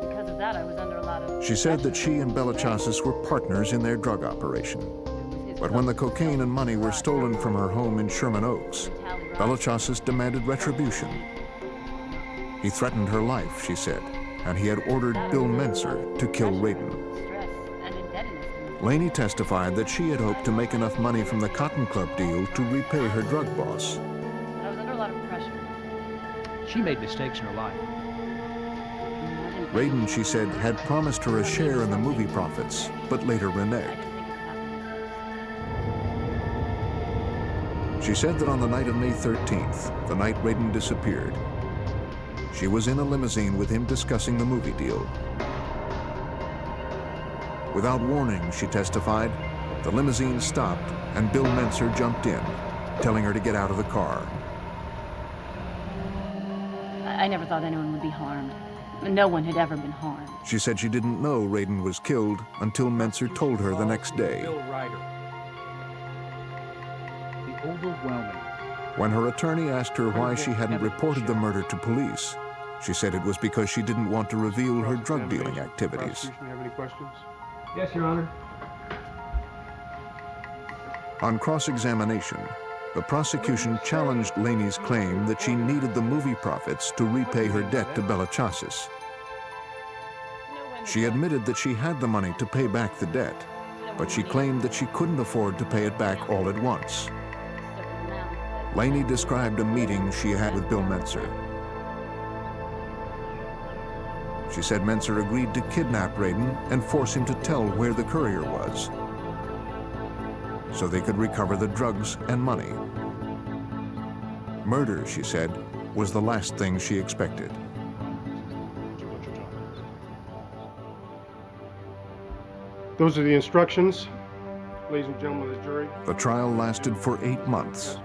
Because of that, I was under a lot of... She said that she and Belachasis were partners in their drug operation. But when the cocaine and money were stolen from her home in Sherman Oaks, Belachasis demanded retribution. He threatened her life, she said, and he had ordered Bill Menser to kill Radin. Lainey testified that she had hoped to make enough money from the Cotton Club deal to repay her drug boss. I was under a lot of pressure. She made mistakes in her life. Radin, she said, had promised her a share in the movie profits, but later reneged. She said that on the night of May 13th, the night Radin disappeared, she was in a limousine with him discussing the movie deal. Without warning, she testified, the limousine stopped and Bill Menser jumped in, telling her to get out of the car. I never thought anyone would be harmed. No one had ever been harmed. She said she didn't know Radin was killed until Menser told her the next day. Bill Ryder. The overwhelming. When her attorney asked her why she hadn't reported the murder to police, she said it was because she didn't want to reveal her drug dealing activities. Prosecution, have any questions? Yes, Your Honor. On cross-examination, the prosecution challenged Lainey's claim that she needed the movie profits to repay her debt to Belachasis. She admitted that she had the money to pay back the debt, but she claimed that she couldn't afford to pay it back all at once. Lainey described a meeting she had with Bill Menser. She said Menser agreed to kidnap Radin and force him to tell where the courier was, so they could recover the drugs and money. Murder, she said, was the last thing she expected. Those are the instructions. Ladies and gentlemen of the jury. The trial lasted for 8 months.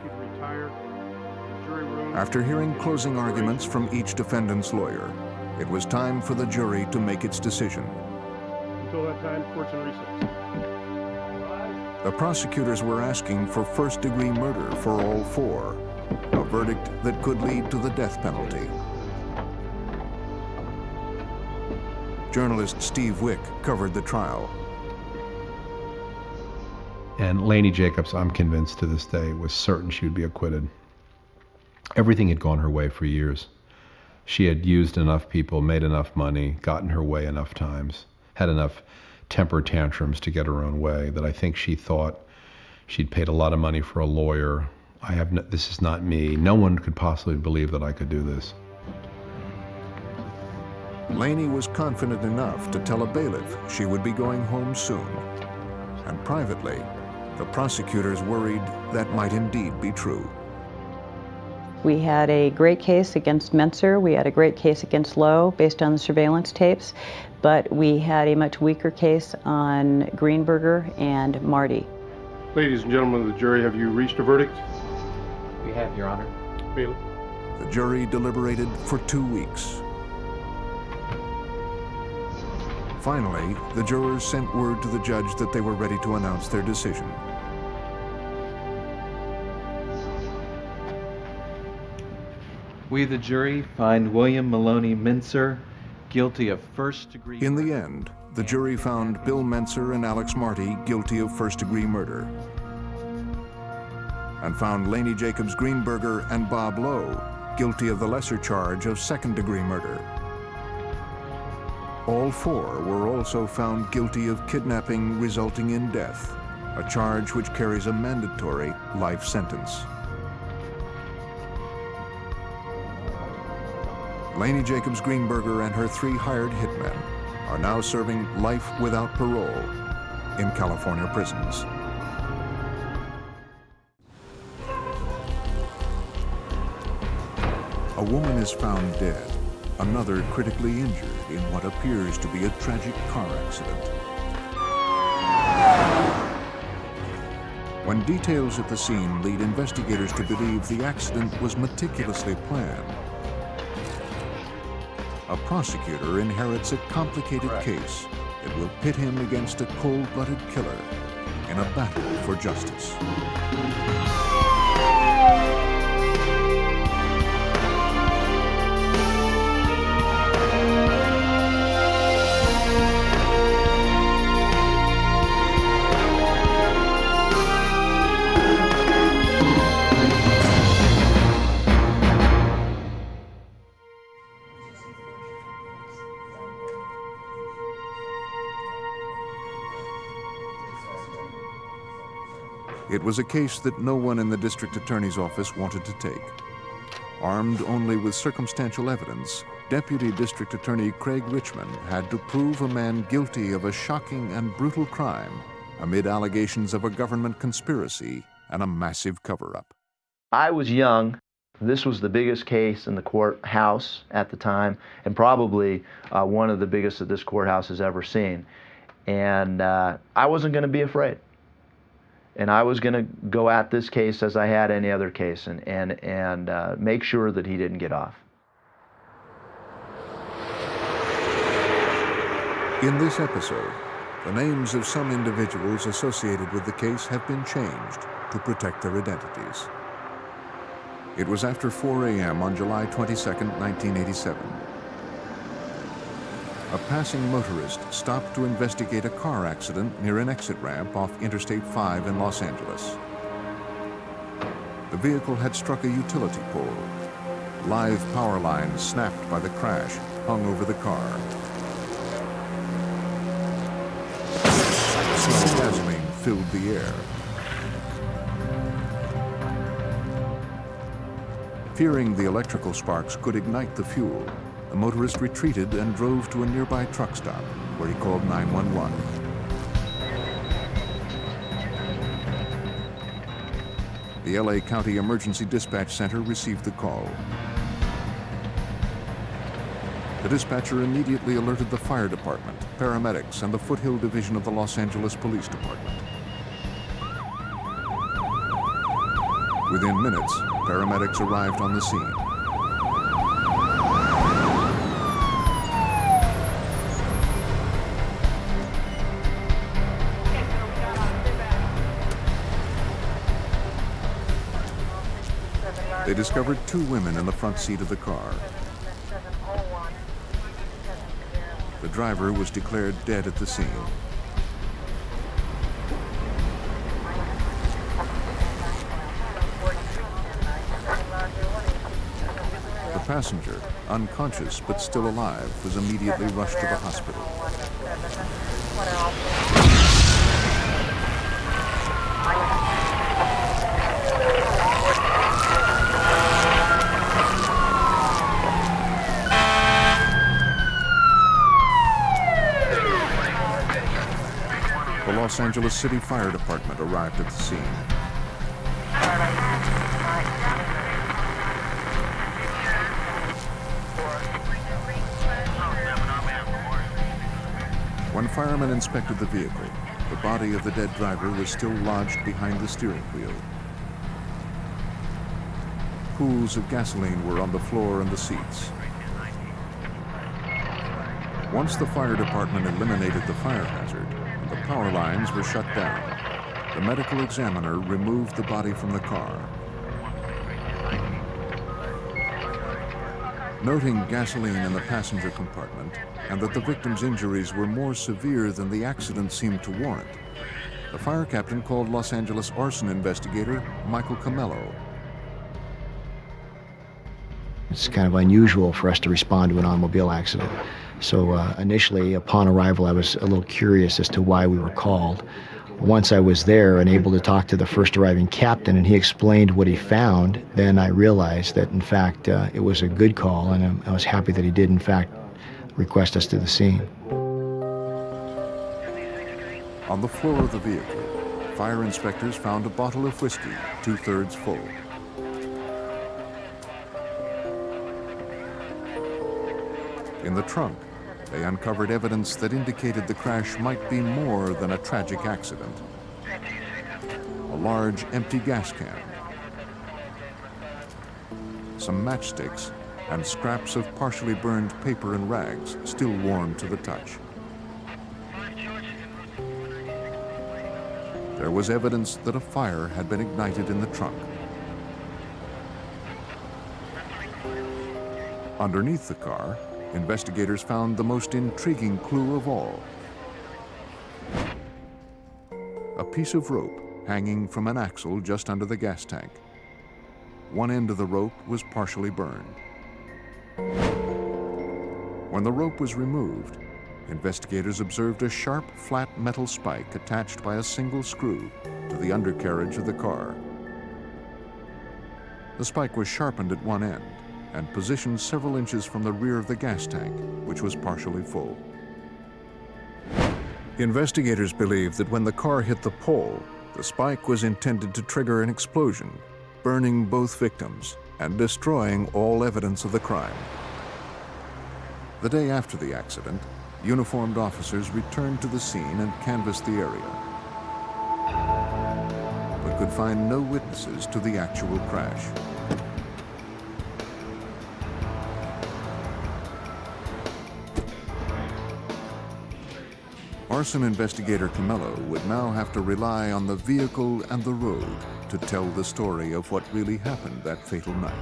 After hearing closing arguments from each defendant's lawyer, it was time for the jury to make its decision. Until that time, court's in recess. The prosecutors were asking for first-degree murder for all 4, a verdict that could lead to the death penalty. Journalist Steve Wick covered the trial. And Lainey Jacobs, I'm convinced to this day, was certain she would be acquitted. Everything had gone her way for years. She had used enough people, made enough money, gotten her way enough times, had enough temper tantrums to get her own way that I think she thought she'd paid a lot of money for a lawyer. This is not me. No one could possibly believe that I could do this. Lainey was confident enough to tell a bailiff she would be going home soon. And privately, the prosecutors worried that might indeed be true. We had a great case against Menser. We had a great case against Lowe based on the surveillance tapes, but we had a much weaker case on Greenberger and Marty. Ladies and gentlemen of the jury, have you reached a verdict? We have, Your Honor. Bailiff. The jury deliberated for 2 weeks. Finally, the jurors sent word to the judge that they were ready to announce their decision. We, the jury, find William Maloney Menser guilty of first-degree murder. In the end, the jury found Bill Menser and Alex Marty guilty of first-degree murder, and found Lainey Jacobs Greenberger and Bob Lowe guilty of the lesser charge of second-degree murder. All 4 were also found guilty of kidnapping resulting in death, a charge which carries a mandatory life sentence. Lainey Jacobs Greenberger and her 3 hired hitmen are now serving life without parole in California prisons. A woman is found dead, another critically injured in what appears to be a tragic car accident. When details at the scene lead investigators to believe the accident was meticulously planned, a prosecutor inherits a complicated case that will pit him against a cold-blooded killer in a battle for justice. It was a case that no one in the district attorney's office wanted to take. Armed only with circumstantial evidence, Deputy District Attorney Craig Richmond had to prove a man guilty of a shocking and brutal crime amid allegations of a government conspiracy and a massive cover-up. I was young. This was the biggest case in the courthouse at the time, and probably one of the biggest that this courthouse has ever seen. And I wasn't going to be afraid. And I was going to go at this case as I had any other case and make sure that he didn't get off. In this episode, the names of some individuals associated with the case have been changed to protect their identities. It was after 4 a.m. on July 22, 1987. A passing motorist stopped to investigate a car accident near an exit ramp off Interstate 5 in Los Angeles. The vehicle had struck a utility pole. Live power lines snapped by the crash hung over the car. The smell of gasoline filled the air. Fearing the electrical sparks could ignite the fuel, the motorist retreated and drove to a nearby truck stop, where he called 911. The LA County Emergency Dispatch Center received the call. The dispatcher immediately alerted the fire department, paramedics, and the Foothill Division of the Los Angeles Police Department. Within minutes, paramedics arrived on the scene. They discovered 2 women in the front seat of the car. The driver was declared dead at the scene. The passenger, unconscious but still alive, was immediately rushed to the hospital. The Los Angeles City Fire Department arrived at the scene. When firemen inspected the vehicle, the body of the dead driver was still lodged behind the steering wheel. Pools of gasoline were on the floor and the seats. Once the fire department eliminated the fire hazard, the power lines were shut down. The medical examiner removed the body from the car. Noting gasoline in the passenger compartment and that the victim's injuries were more severe than the accident seemed to warrant, the fire captain called Los Angeles arson investigator Michael Camello. It's kind of unusual for us to respond to an automobile accident. So initially, upon arrival, I was a little curious as to why we were called. Once I was there and able to talk to the first arriving captain and he explained what he found, then I realized that, in fact, it was a good call, and I was happy that he did, in fact, request us to the scene. On the floor of the vehicle, fire inspectors found a bottle of whiskey, 2/3 full. In the trunk, they uncovered evidence that indicated the crash might be more than a tragic accident. A large empty gas can, some matchsticks, and scraps of partially burned paper and rags, still warm to the touch. There was evidence that a fire had been ignited in the trunk. Underneath the car, investigators found the most intriguing clue of all. A piece of rope hanging from an axle just under the gas tank. One end of the rope was partially burned. When the rope was removed, investigators observed a sharp, flat metal spike attached by a single screw to the undercarriage of the car. The spike was sharpened at one end and positioned several inches from the rear of the gas tank, which was partially full. Investigators believe that when the car hit the pole, the spike was intended to trigger an explosion, burning both victims and destroying all evidence of the crime. The day after the accident, uniformed officers returned to the scene and canvassed the area, but could find no witnesses to the actual crash. Arson investigator Camello would now have to rely on the vehicle and the road to tell the story of what really happened that fatal night.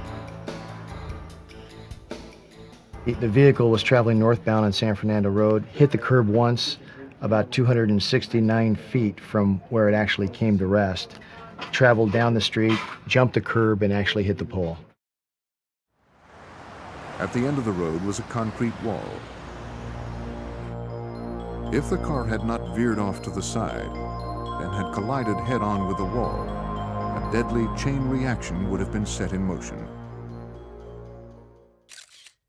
The vehicle was traveling northbound on San Fernando Road, hit the curb once, about 269 feet from where it actually came to rest, traveled down the street, jumped the curb, and actually hit the pole. At the end of the road was a concrete wall. If the car had not veered off to the side and had collided head-on with the wall, a deadly chain reaction would have been set in motion.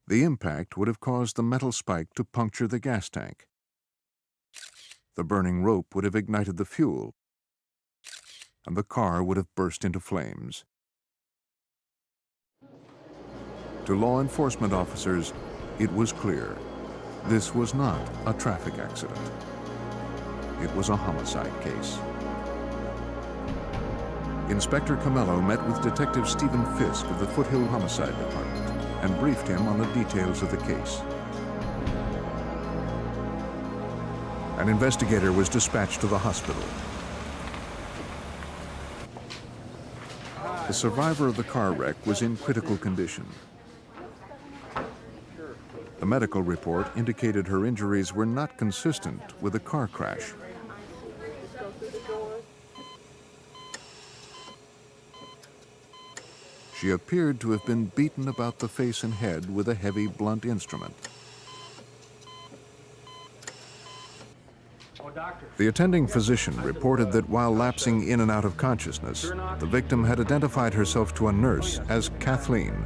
The impact would have caused the metal spike to puncture the gas tank. The burning rope would have ignited the fuel, and the car would have burst into flames. To law enforcement officers, it was clear. This was not a traffic accident. It was a homicide case. Inspector Camello met with Detective Stephen Fisk of the Foothill Homicide Department and briefed him on the details of the case. An investigator was dispatched to the hospital. The survivor of the car wreck was in critical condition. The medical report indicated her injuries were not consistent with a car crash. She appeared to have been beaten about the face and head with a heavy, blunt instrument. The attending physician reported that while lapsing in and out of consciousness, the victim had identified herself to a nurse as Kathleen.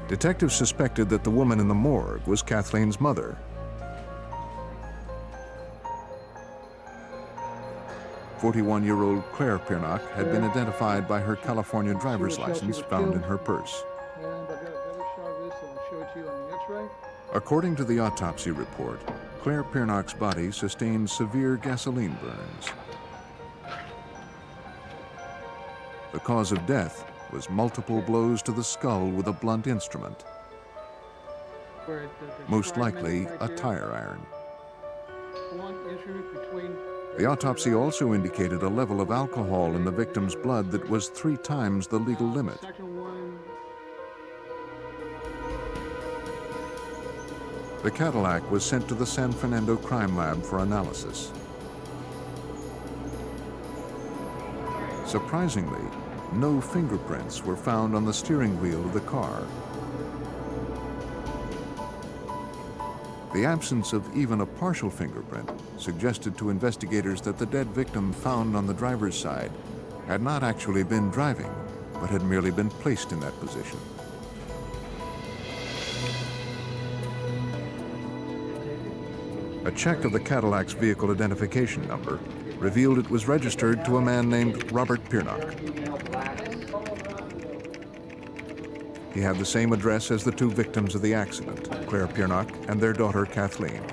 Detectives suspected that the woman in the morgue was Kathleen's mother. "41-year-old Claire Pirnock had been identified by her California driver's license found in her purse. According to the autopsy report, Claire Pirnock's body sustained severe gasoline burns. The cause of death was multiple blows to the skull with a blunt instrument, most likely a tire iron. The autopsy also indicated a level of alcohol in the victim's blood that was 3 times the legal limit. The Cadillac was sent to the San Fernando Crime Lab for analysis. Surprisingly, no fingerprints were found on the steering wheel of the car. The absence of even a partial fingerprint suggested to investigators that the dead victim found on the driver's side had not actually been driving, but had merely been placed in that position. A check of the Cadillac's vehicle identification number revealed it was registered to a man named Robert Pirnock. He had the same address as the two victims of the accident, Claire Piernock and their daughter, Kathleen.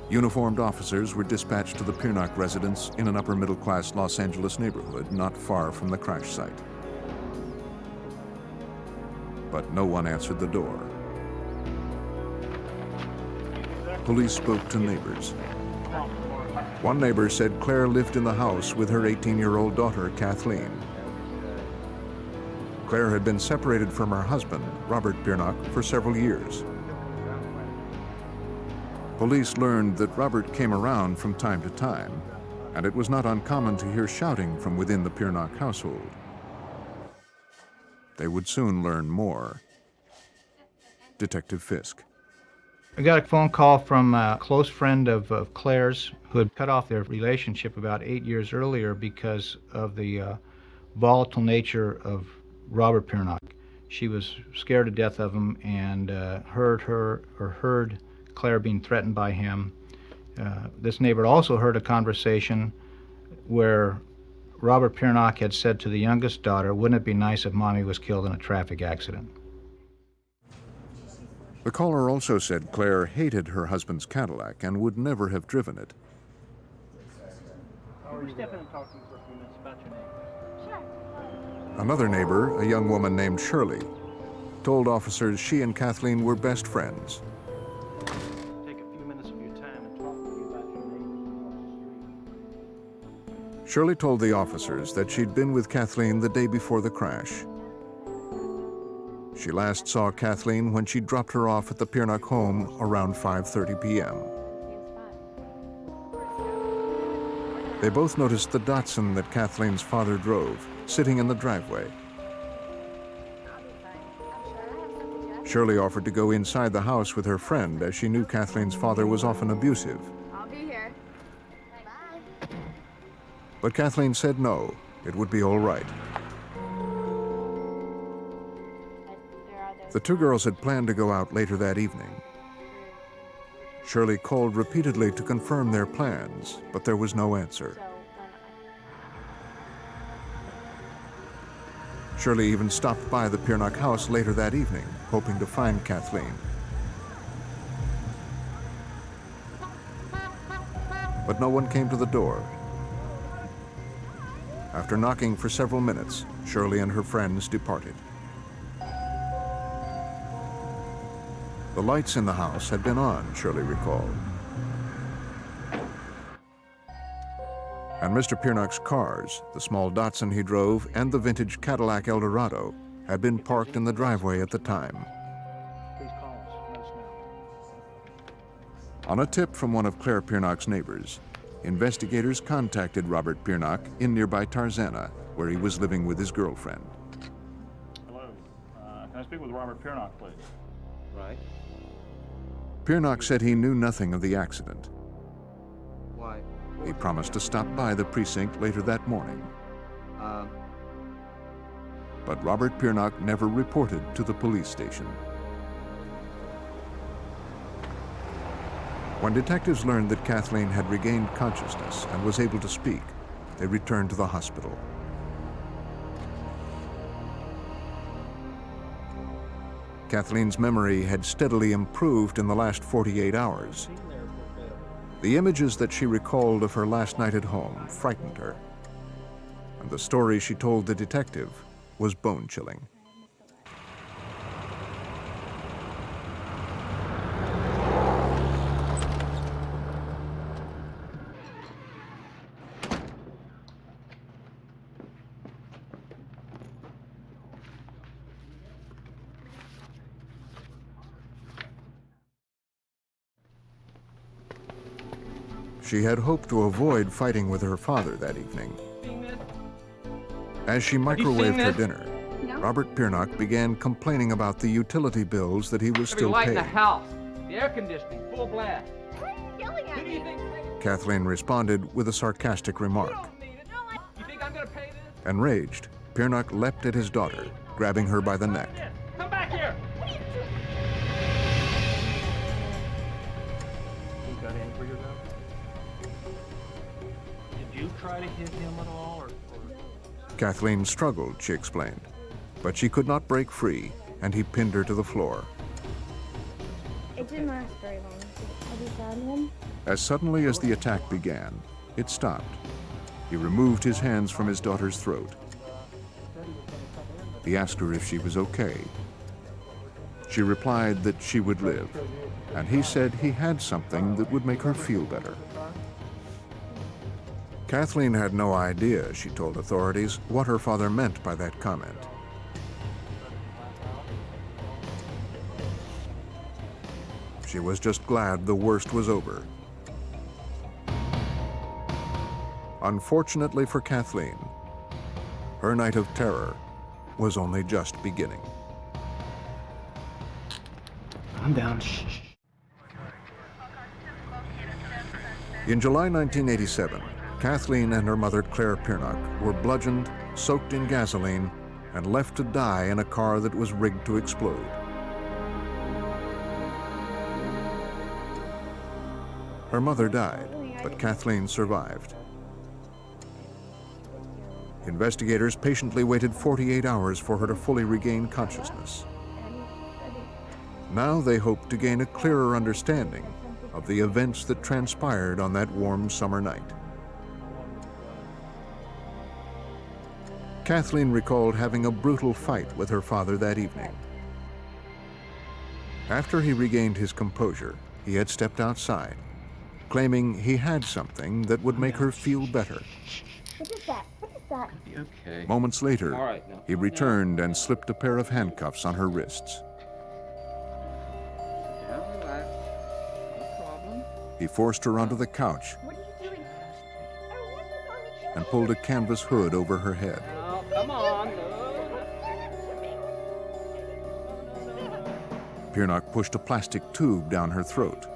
Uniformed officers were dispatched to the Piernock residence in an upper-middle-class Los Angeles neighborhood not far from the crash site. But no one answered the door. Police spoke to neighbors. One neighbor said Claire lived in the house with her 18-year-old daughter, Kathleen. Claire had been separated from her husband, Robert Piernock, for several years. Police learned that Robert came around from time to time, and it was not uncommon to hear shouting from within the Piernock household. They would soon learn more. Detective Fisk. I got a phone call from a close friend of Claire's who had cut off their relationship about 8 years earlier because of the volatile nature of Robert Piernock. She was scared to death of him and heard Claire being threatened by him. This neighbor also heard a conversation where Robert Piernock had said to the youngest daughter, "Wouldn't it be nice if Mommy was killed in a traffic accident?" The caller also said Claire hated her husband's Cadillac and would never have driven it. Step in and talk to me for a few minutes about your name. Another neighbor, a young woman named Shirley, told officers she and Kathleen were best friends. Take a few minutes of your time and talk to me about your neighbors across the street. Shirley told the officers that she'd been with Kathleen the day before the crash. She last saw Kathleen when she dropped her off at the Piernock home around 5:30 p.m. They both noticed the Datsun that Kathleen's father drove, sitting in the driveway. Shirley offered to go inside the house with her friend as she knew Kathleen's father was often abusive. I'll be here. Bye. But Kathleen said no, it would be all right. The two girls had planned to go out later that evening. Shirley called repeatedly to confirm their plans, but there was no answer. Shirley even stopped by the Piernock house later that evening, hoping to find Kathleen. But no one came to the door. After knocking for several minutes, Shirley and her friends departed. The lights in the house had been on, Shirley recalled. And Mr. Piernock's cars, the small Datsun he drove and the vintage Cadillac Eldorado, had been parked in the driveway at the time. Please call us. Let us know. On a tip from one of Claire Piernock's neighbors, investigators contacted Robert Piernock in nearby Tarzana, where he was living with his girlfriend. Hello. Can I speak with Robert Piernock, please? Right. Piernock said he knew nothing of the accident. Why? He promised to stop by the precinct later that morning. But Robert Piernock never reported to the police station. When detectives learned that Kathleen had regained consciousness and was able to speak, they returned to the hospital. Kathleen's memory had steadily improved in the last 48 hours. The images that she recalled of her last night at home frightened her, and the story she told the detective was bone-chilling. She had hoped to avoid fighting with her father that evening. As she microwaved her dinner, Robert Piernock began complaining about the utility bills that he was still light in paying. the house, the air conditioning, full blast. Why are you yelling at me? Kathleen responded with a sarcastic remark. You think I'm gonna pay this? Enraged, Piernock leapt at his daughter, grabbing her by the neck. Come back here! What are you doing? You got angry about you try to hit him at all, or? Kathleen struggled, she explained, but she could not break free, and he pinned her to the floor. It didn't last very long. Have you found him? As suddenly as the attack began, it stopped. He removed his hands from his daughter's throat. He asked her if she was okay. She replied that she would live, and he said he had something that would make her feel better. Kathleen had no idea, she told authorities, what her father meant by that comment. She was just glad the worst was over. Unfortunately for Kathleen, her night of terror was only just beginning. I'm down. Shh. In July 1987, Kathleen and her mother, Claire Piernock, were bludgeoned, soaked in gasoline, and left to die in a car that was rigged to explode. Her mother died, but Kathleen survived. Investigators patiently waited 48 hours for her to fully regain consciousness. Now they hope to gain a clearer understanding of the events that transpired on that warm summer night. Kathleen recalled having a brutal fight with her father that evening. After he regained his composure, he had stepped outside, claiming he had something that would make her feel better. What is that? What is that? Okay. Moments later, All right, now he returned and slipped a pair of handcuffs on her wrists. Down, relax. No problem. He forced her onto the couch What are you doing? and pulled a canvas hood over her head. Oh, come on. Piernock pushed a plastic tube down her throat.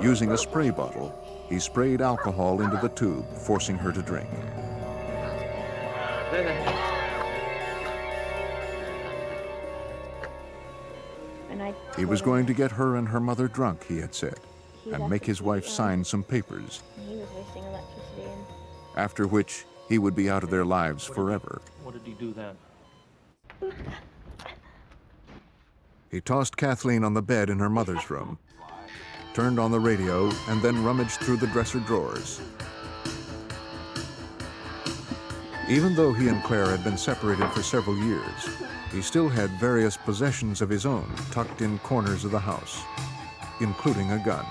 Using a spray bottle, he sprayed alcohol into the tube, forcing her to drink. He was going to get her and her mother drunk, he had said, and make his wife sign some papers, He was wasting electricity and... after which he would be out of their lives forever. What did he do then? He tossed Kathleen on the bed in her mother's room, turned on the radio, and then rummaged through the dresser drawers. Even though he and Claire had been separated for several years, he still had various possessions of his own tucked in corners of the house, including a gun.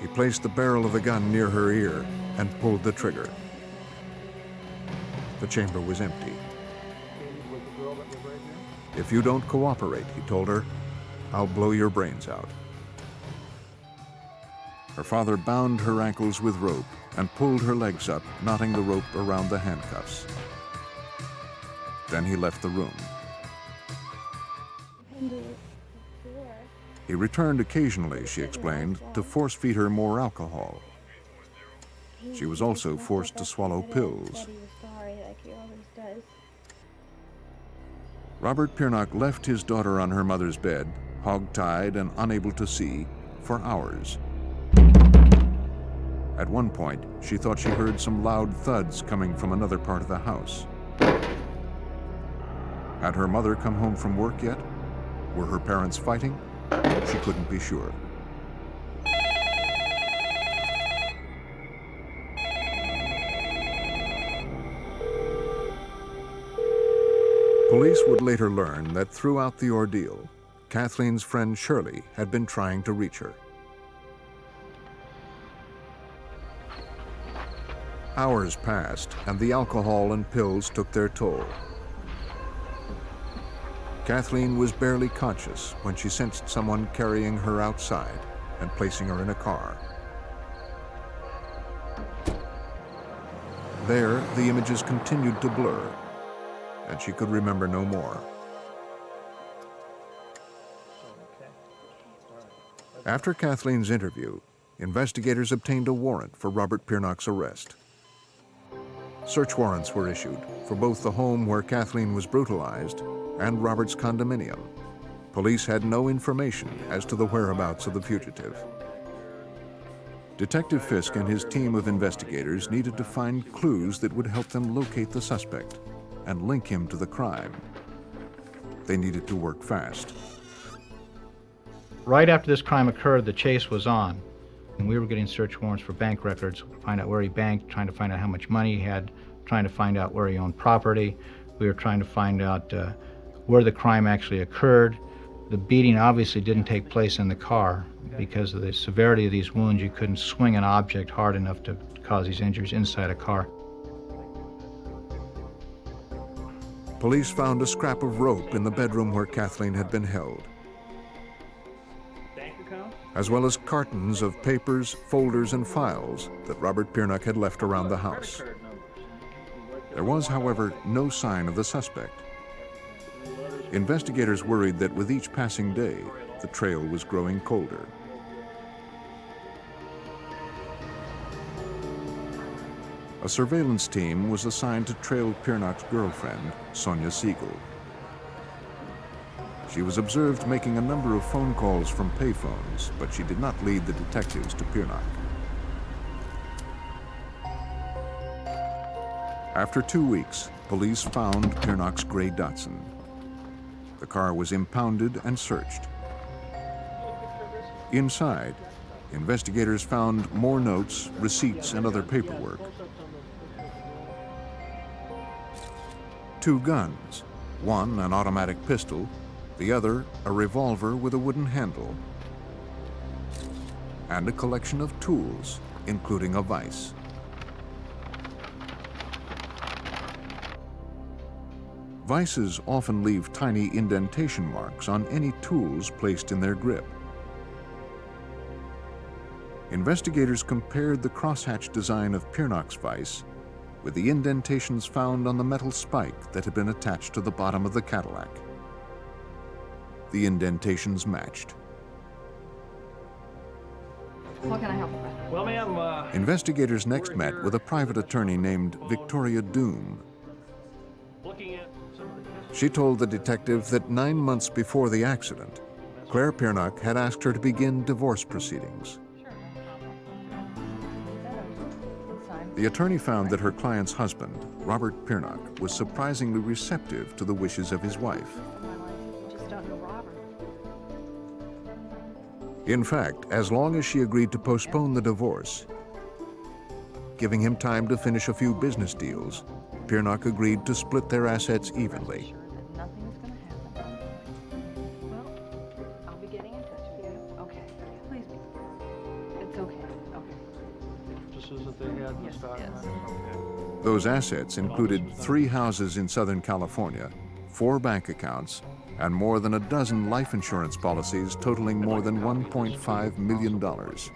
He placed the barrel of the gun near her ear and pulled the trigger. The chamber was empty. "If you don't cooperate," he told her, "I'll blow your brains out." Her father bound her ankles with rope and pulled her legs up, knotting the rope around the handcuffs. Then he left the room. He returned occasionally, she explained, to force-feed her more alcohol. She was also forced to swallow pills. Robert Piernock left his daughter on her mother's bed, hog-tied and unable to see, for hours. At one point, she thought she heard some loud thuds coming from another part of the house. Had her mother come home from work yet? Were her parents fighting? She couldn't be sure. Police would later learn that throughout the ordeal, Kathleen's friend Shirley had been trying to reach her. Hours passed, and the alcohol and pills took their toll. Kathleen was barely conscious when she sensed someone carrying her outside and placing her in a car. There, the images continued to blur, and she could remember no more. After Kathleen's interview, investigators obtained a warrant for Robert Piernock's arrest. Search warrants were issued for both the home where Kathleen was brutalized and Robert's condominium. Police had no information as to the whereabouts of the fugitive. Detective Fisk and his team of investigators needed to find clues that would help them locate the suspect and link him to the crime. They needed to work fast. Right after this crime occurred, the chase was on. And we were getting search warrants for bank records, find out where he banked, trying to find out how much money he had, trying to find out where he owned property. We were trying to find out where the crime actually occurred. The beating obviously didn't take place in the car. Because of the severity of these wounds, you couldn't swing an object hard enough to cause these injuries inside a car. Police found a scrap of rope in the bedroom where Kathleen had been held, as well as cartons of papers, folders, and files that Robert Piernock had left around the house. There was, however, no sign of the suspect. Investigators worried that with each passing day, the trail was growing colder. A surveillance team was assigned to trail Piernock's girlfriend, Sonia Siegel. She was observed making a number of phone calls from payphones, but she did not lead the detectives to Piernock. After 2 weeks, police found Piernock's gray Datsun. The car was impounded and searched. Inside, investigators found more notes, receipts, and other paperwork. 2 guns, one an automatic pistol, the other a revolver with a wooden handle, and a collection of tools, including a vise. Vices often leave tiny indentation marks on any tools placed in their grip. Investigators compared the crosshatch design of Piernock's vise with the indentations found on the metal spike that had been attached to the bottom of the Cadillac. The indentations matched. What can I help you with? Well, ma'am, Investigators next met with a private attorney named Victoria Doom. She told the detective that 9 months before the accident, Claire Piernock had asked her to begin divorce proceedings. The attorney found that her client's husband, Robert Piernock, was surprisingly receptive to the wishes of his wife. In fact, as long as she agreed to postpone the divorce, giving him time to finish a few business deals, Piernock agreed to split their assets evenly. I'll be getting in touch with you. Okay. Please be. It's okay. Okay. just as if they had the stock market. Okay. Those assets included 3 houses in Southern California, 4 bank accounts, and more than a dozen life insurance policies totaling more than $1.5 million. In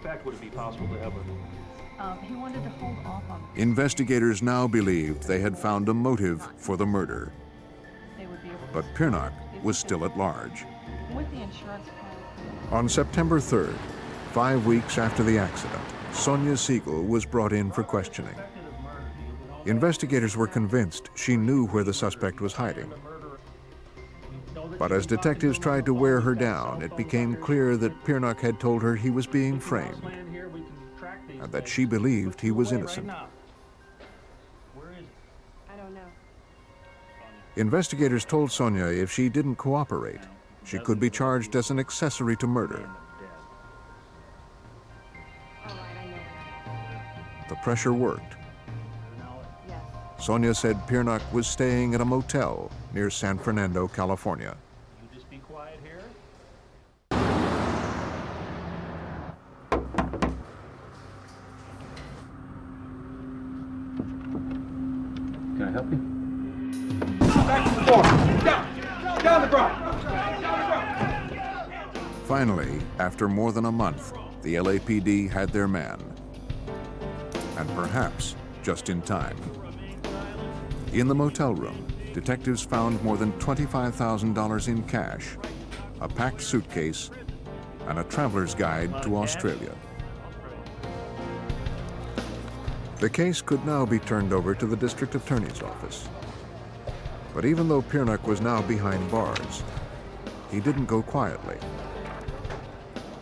fact, would it be possible to have a... He wanted to hold off on it. Investigators now believed they had found a motive for the murder. But Piernock was still at large. With the insurance policy. On September 3rd, 5 weeks after the accident, Sonia Siegel was brought in for questioning. Investigators were convinced she knew where the suspect was hiding. But as detectives tried to wear her down, it became clear that Piernock had told her he was being framed, and that she believed he was innocent. I don't know. Investigators told Sonia if she didn't cooperate, she could be charged as an accessory to murder. The pressure worked. Sonia said Piernock was staying at a motel near San Fernando, California. You just be quiet here. Can I help you? Back to the door. Down the ground. Finally, after more than a month, the LAPD had their man. And perhaps just in time. In the motel room, detectives found more than $25,000 in cash, a packed suitcase, and a traveler's guide to Australia. The case could now be turned over to the district attorney's office. But even though Piernock was now behind bars, he didn't go quietly.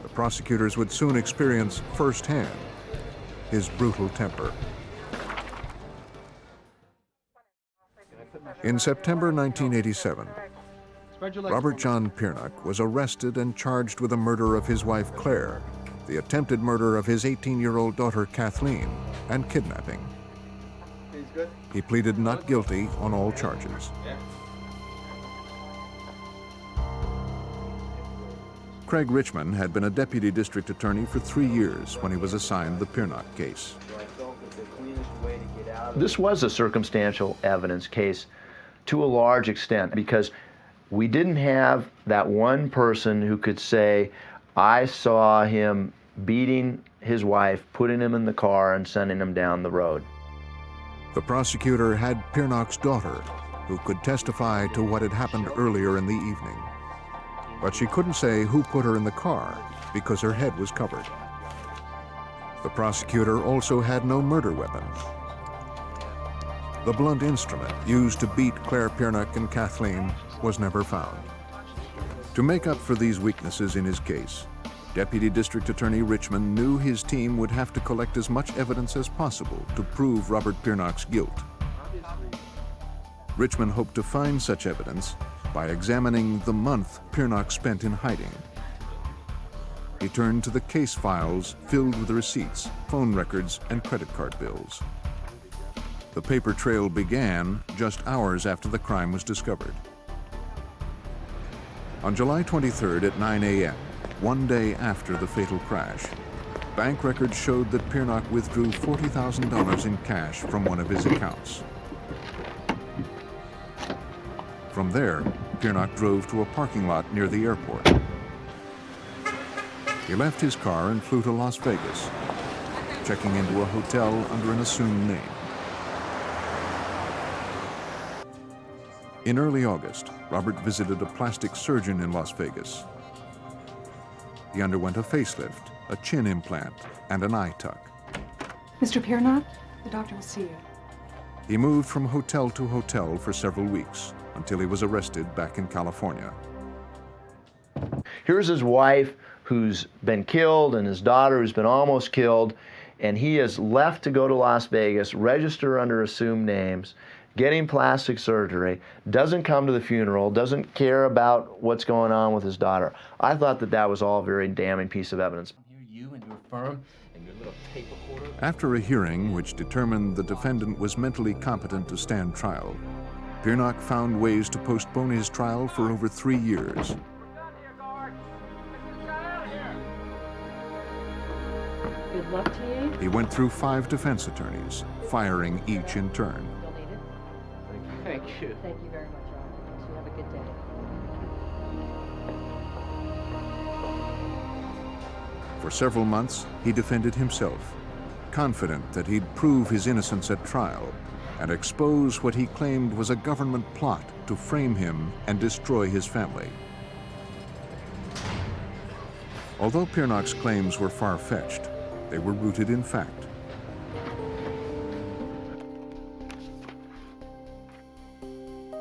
The prosecutors would soon experience firsthand his brutal temper. In September 1987, Robert John Piernock was arrested and charged with the murder of his wife Claire, the attempted murder of his 18-year-old daughter Kathleen, and kidnapping. He pleaded not guilty on all charges. Craig Richmond had been a deputy district attorney for 3 years when he was assigned the Piernock case. This was a circumstantial evidence case to a large extent because we didn't have that one person who could say, I saw him beating his wife, putting him in the car, and sending him down the road. The prosecutor had Piernock's daughter, who could testify to what had happened earlier in the evening. But she couldn't say who put her in the car because her head was covered. The prosecutor also had no murder weapon. The blunt instrument used to beat Claire Piernock and Kathleen was never found. To make up for these weaknesses in his case, Deputy District Attorney Richmond knew his team would have to collect as much evidence as possible to prove Robert Piernock's guilt. Richmond hoped to find such evidence by examining the month Piernock spent in hiding. He turned to the case files filled with receipts, phone records, and credit card bills. The paper trail began just hours after the crime was discovered. On July 23rd at 9 a.m., one day after the fatal crash, bank records showed that Piernock withdrew $40,000 in cash from one of his accounts. From there, Piernock drove to a parking lot near the airport. He left his car and flew to Las Vegas, checking into a hotel under an assumed name. In early August, Robert visited a plastic surgeon in Las Vegas. He underwent a facelift, a chin implant, and an eye tuck. Mr. Piernock, the doctor will see you. He moved from hotel to hotel for several weeks until he was arrested back in California. Here's his wife who's been killed and his daughter who's been almost killed, and he is left to go to Las Vegas, register under assumed names, getting plastic surgery, doesn't come to the funeral, doesn't care about what's going on with his daughter. I thought that that was all a very damning piece of evidence. You and your firm and your little tape recorder. After a hearing which determined the defendant was mentally competent to stand trial, Piernock found ways to postpone his trial for over 3 years. Good luck to you. He went through 5 defense attorneys, firing each in turn. Thank you. Thank you very much, Robert. You have a good day. For several months, he defended himself, confident that he'd prove his innocence at trial and expose what he claimed was a government plot to frame him and destroy his family. Although Piernock's claims were far-fetched, they were rooted in fact.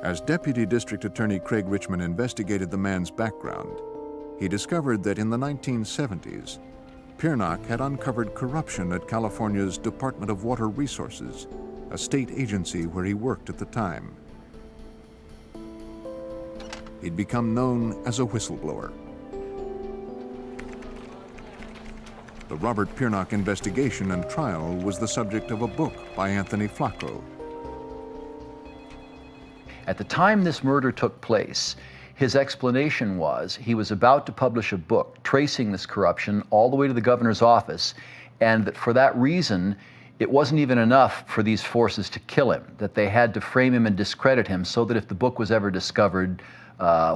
As Deputy District Attorney Craig Richmond investigated the man's background, he discovered that in the 1970s, Piernock had uncovered corruption at California's Department of Water Resources, a state agency where he worked at the time. He'd become known as a whistleblower. The Robert Piernock investigation and trial was the subject of a book by Anthony Flacco. At the time this murder took place, his explanation was he was about to publish a book tracing this corruption all the way to the governor's office, and that for that reason, it wasn't even enough for these forces to kill him, that they had to frame him and discredit him so that if the book was ever discovered,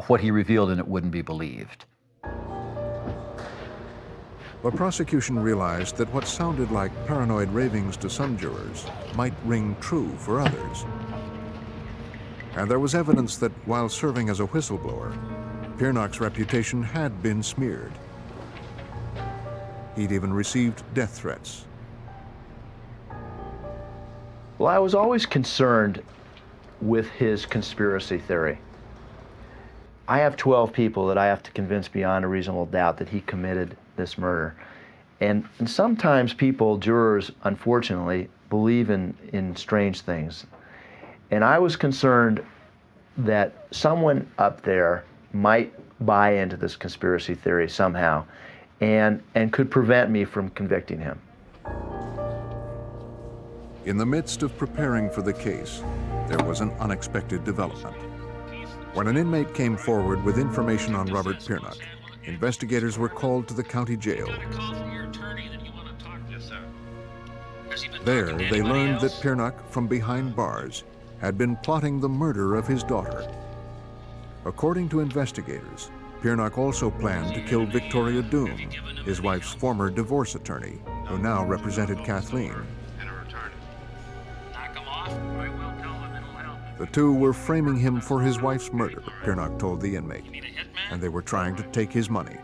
what he revealed in it wouldn't be believed. The prosecution realized that what sounded like paranoid ravings to some jurors might ring true for others. And there was evidence that while serving as a whistleblower, Piernock's reputation had been smeared. He'd even received death threats. Well, I was always concerned with his conspiracy theory. I have 12 people that I have to convince beyond a reasonable doubt that he committed this murder. And sometimes people, jurors, unfortunately, believe in strange things. And I was concerned that someone up there might buy into this conspiracy theory somehow and could prevent me from convicting him. In the midst of preparing for the case, there was an unexpected development. When an inmate came forward with information on Robert Piernock, investigators were called to the county jail. There, they learned that Piernock, from behind bars, had been plotting the murder of his daughter. According to investigators, Piernock also planned to kill Victoria Doom, his wife's former divorce attorney, who now represented Kathleen. The two were framing him for his wife's murder, Piernock told the inmate, and they were trying to take his money.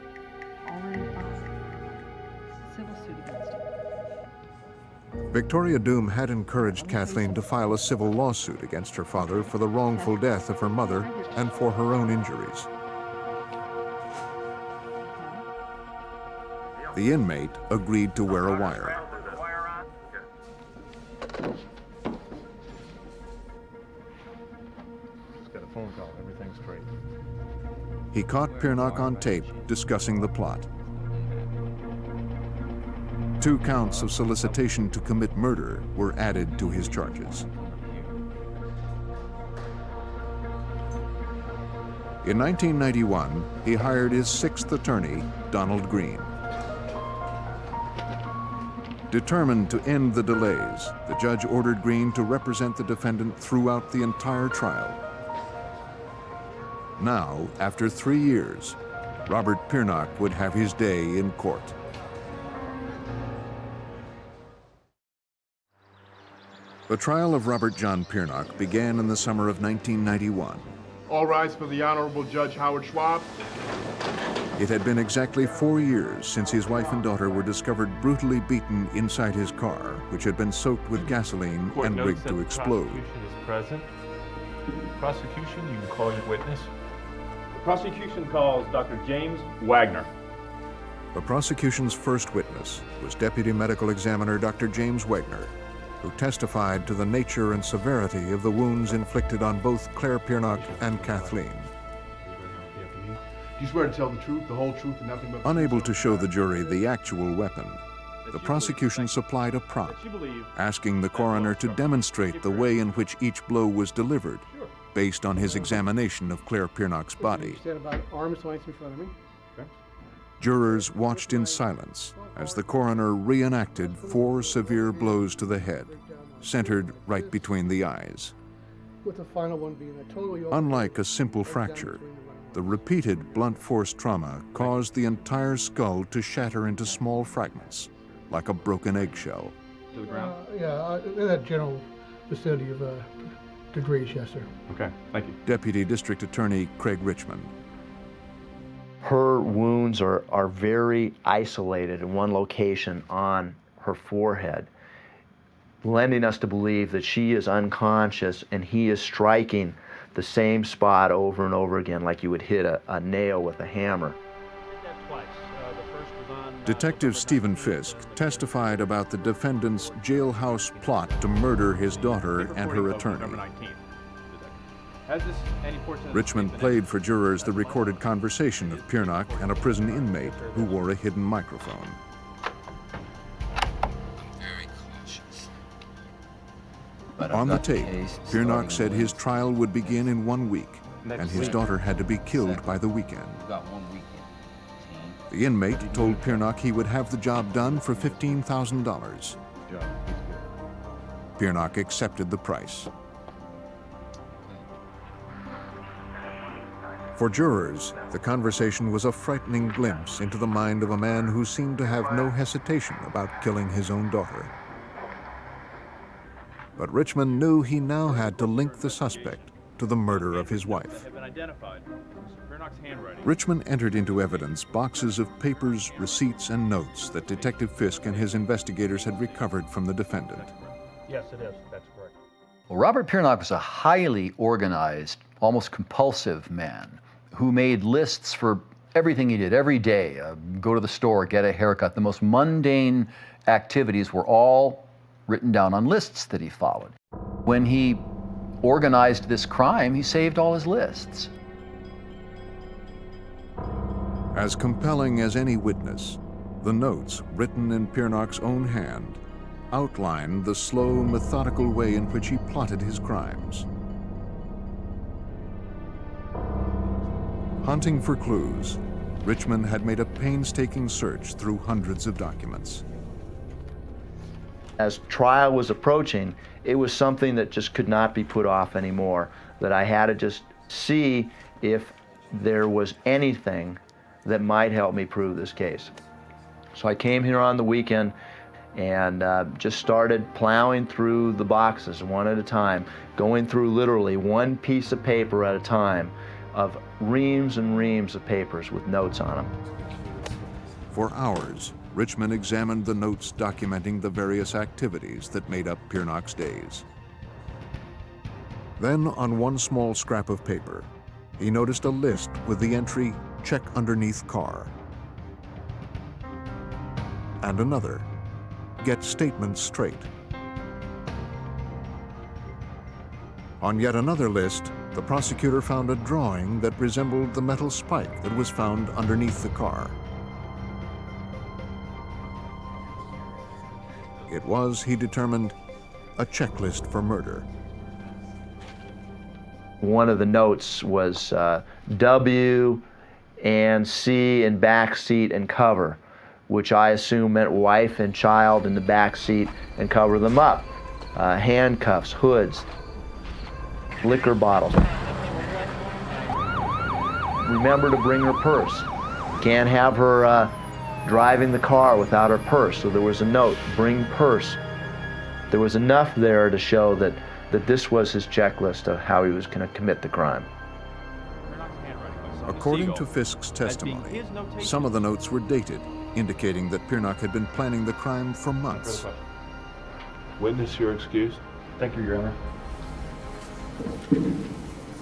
Victoria Doom had encouraged Kathleen to file a civil lawsuit against her father for the wrongful death of her mother and for her own injuries. The inmate agreed to wear a wire. Phone call. Everything's great. He caught Piernock on tape discussing the plot. 2 counts of solicitation to commit murder were added to his charges. In 1991, he hired his 6th attorney, Donald Green. Determined to end the delays, the judge ordered Green to represent the defendant throughout the entire trial. Now, after 3 years, Robert Piernock would have his day in court. The trial of Robert John Piernock began in the summer of 1991. All rise for the Honorable Judge Howard Schwab. It had been exactly 4 years since his wife and daughter were discovered brutally beaten inside his car, which had been soaked with gasoline and rigged to explode. Prosecution is present. Prosecution, you can call your witness. Prosecution calls Dr. James Wagner. The prosecution's first witness was Deputy Medical Examiner Dr. James Wagner, who testified to the nature and severity of the wounds inflicted on both Claire Piernock and Kathleen. Do you swear to tell the truth, the whole truth, and nothing but the truth? Unable to show the jury the actual weapon, the prosecution supplied a prop, asking the coroner to demonstrate the way in which each blow was delivered, based on his examination of Claire Piernock's body. Stand about arm's length in front of me. Okay. Jurors watched in silence as the coroner reenacted 4 severe blows to the head, centered right between the eyes. With the final one being a totally Unlike a simple fracture, the repeated blunt force trauma caused the entire skull to shatter into small fragments, like a broken eggshell. To the ground? In that general vicinity of degrees, yes, sir. Okay, thank you. Deputy District Attorney Craig Richmond. Her wounds are very isolated in one location on her forehead, lending us to believe that she is unconscious and he is striking the same spot over and over again like you would hit a nail with a hammer. Detective Stephen Fisk testified about the defendant's jailhouse plot to murder his daughter and her attorney. Richmond played for jurors the recorded conversation of Piernock and a prison inmate who wore a hidden microphone. On the tape, Piernock said his trial would begin in 1 week, and his daughter had to be killed by the weekend. The inmate told Piernock he would have the job done for $15,000. Piernock accepted the price. For jurors, the conversation was a frightening glimpse into the mind of a man who seemed to have no hesitation about killing his own daughter. But Richmond knew he now had to link the suspect to the murder of his wife. Richmond entered into evidence boxes of papers, receipts, and notes that Detective Fisk and his investigators had recovered from the defendant. Yes, it is. That's correct. Well, Robert Piernock was a highly organized, almost compulsive man who made lists for everything he did every day. Go to the store, get a haircut. The most mundane activities were all written down on lists that he followed. When he organized this crime, he saved all his lists. As compelling as any witness, the notes, written in Piernock's own hand, outline the slow, methodical way in which he plotted his crimes. Hunting for clues, Richmond had made a painstaking search through hundreds of documents. As trial was approaching, it was something that just could not be put off anymore, that I had to just see if there was anything that might help me prove this case. So I came here on the weekend and just started plowing through the boxes one at a time, going through literally one piece of paper at a time of reams and reams of papers with notes on them. For hours, Richmond examined the notes documenting the various activities that made up Piernock's days. Then, on one small scrap of paper, he noticed a list with the entry, "Check underneath car." And another, "Get statements straight." On yet another list, the prosecutor found a drawing that resembled the metal spike that was found underneath the car. It was, he determined, a checklist for murder. One of the notes was W and C and back seat and cover, which I assume meant wife and child in the back seat and cover them up. Handcuffs, hoods, liquor bottles. Remember to bring her purse. Can't have her driving the car without her purse. So there was a note, bring purse. There was enough there to show that this was his checklist of how he was going to commit the crime. According to Fisk's testimony, some of the notes were dated, indicating that Piernock had been planning the crime for months. Witness, you're excused. Thank you, Your Honor.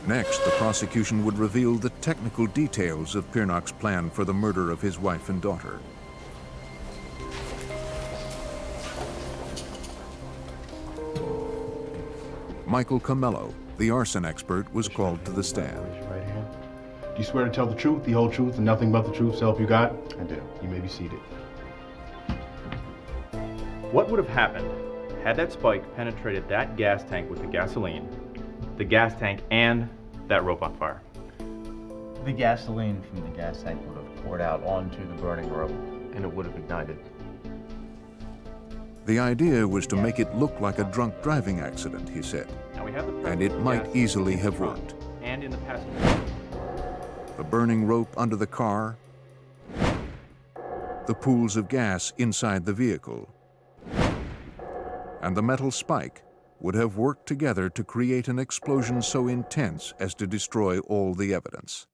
Next, the prosecution would reveal the technical details of Piernock's plan for the murder of his wife and daughter. Michael Camello, the arson expert, was called to the stand. Right hand. Do you swear to tell the truth, the whole truth, and nothing but the truth, so help you God? I do. You may be seated. What would have happened had that spike penetrated that gas tank with the gasoline, the gas tank, and that rope on fire? The gasoline from the gas tank would have poured out onto the burning rope, and it would have ignited. The idea was to make it look like a drunk driving accident, he said, and it might easily have worked. And in the passenger. The burning rope under the car, the pools of gas inside the vehicle, and the metal spike would have worked together to create an explosion so intense as to destroy all the evidence.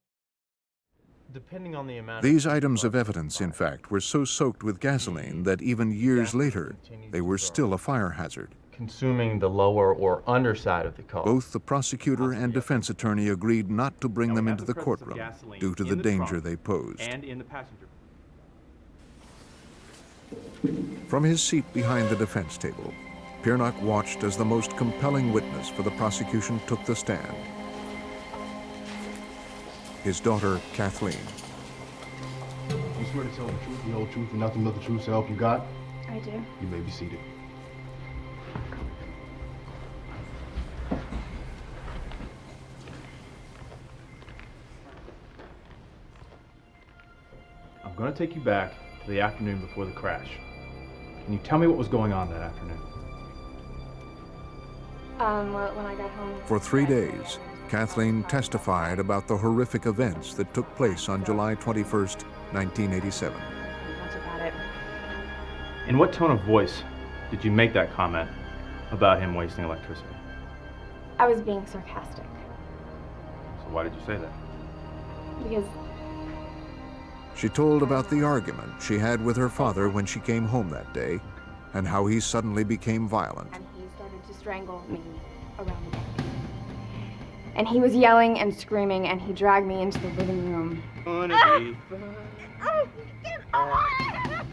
Depending on the amount. These items of evidence, in fact, were so soaked with gasoline that even years later, they were still a fire hazard. Consuming the lower or underside of the car. Both the prosecutor and defense attorney agreed not to bring them into the courtroom due to the danger they posed. And in the passenger. From his seat behind the defense table, Piernock watched as the most compelling witness for the prosecution took the stand. His daughter, Kathleen. Do you swear to tell the truth, the whole truth, and nothing but the truth, so help you God? I do. You may be seated. I'm going to take you back to the afternoon before the crash. Can you tell me what was going on that afternoon? When I got home. For 3 days, Kathleen testified about the horrific events that took place on July 21st, 1987. Much about it. In what tone of voice did you make that comment about him wasting electricity? I was being sarcastic. So why did you say that? Because She told about the argument she had with her father when she came home that day, and how he suddenly became violent. and he started to strangle me around the neck. And he was yelling and screaming, and he dragged me into the living room.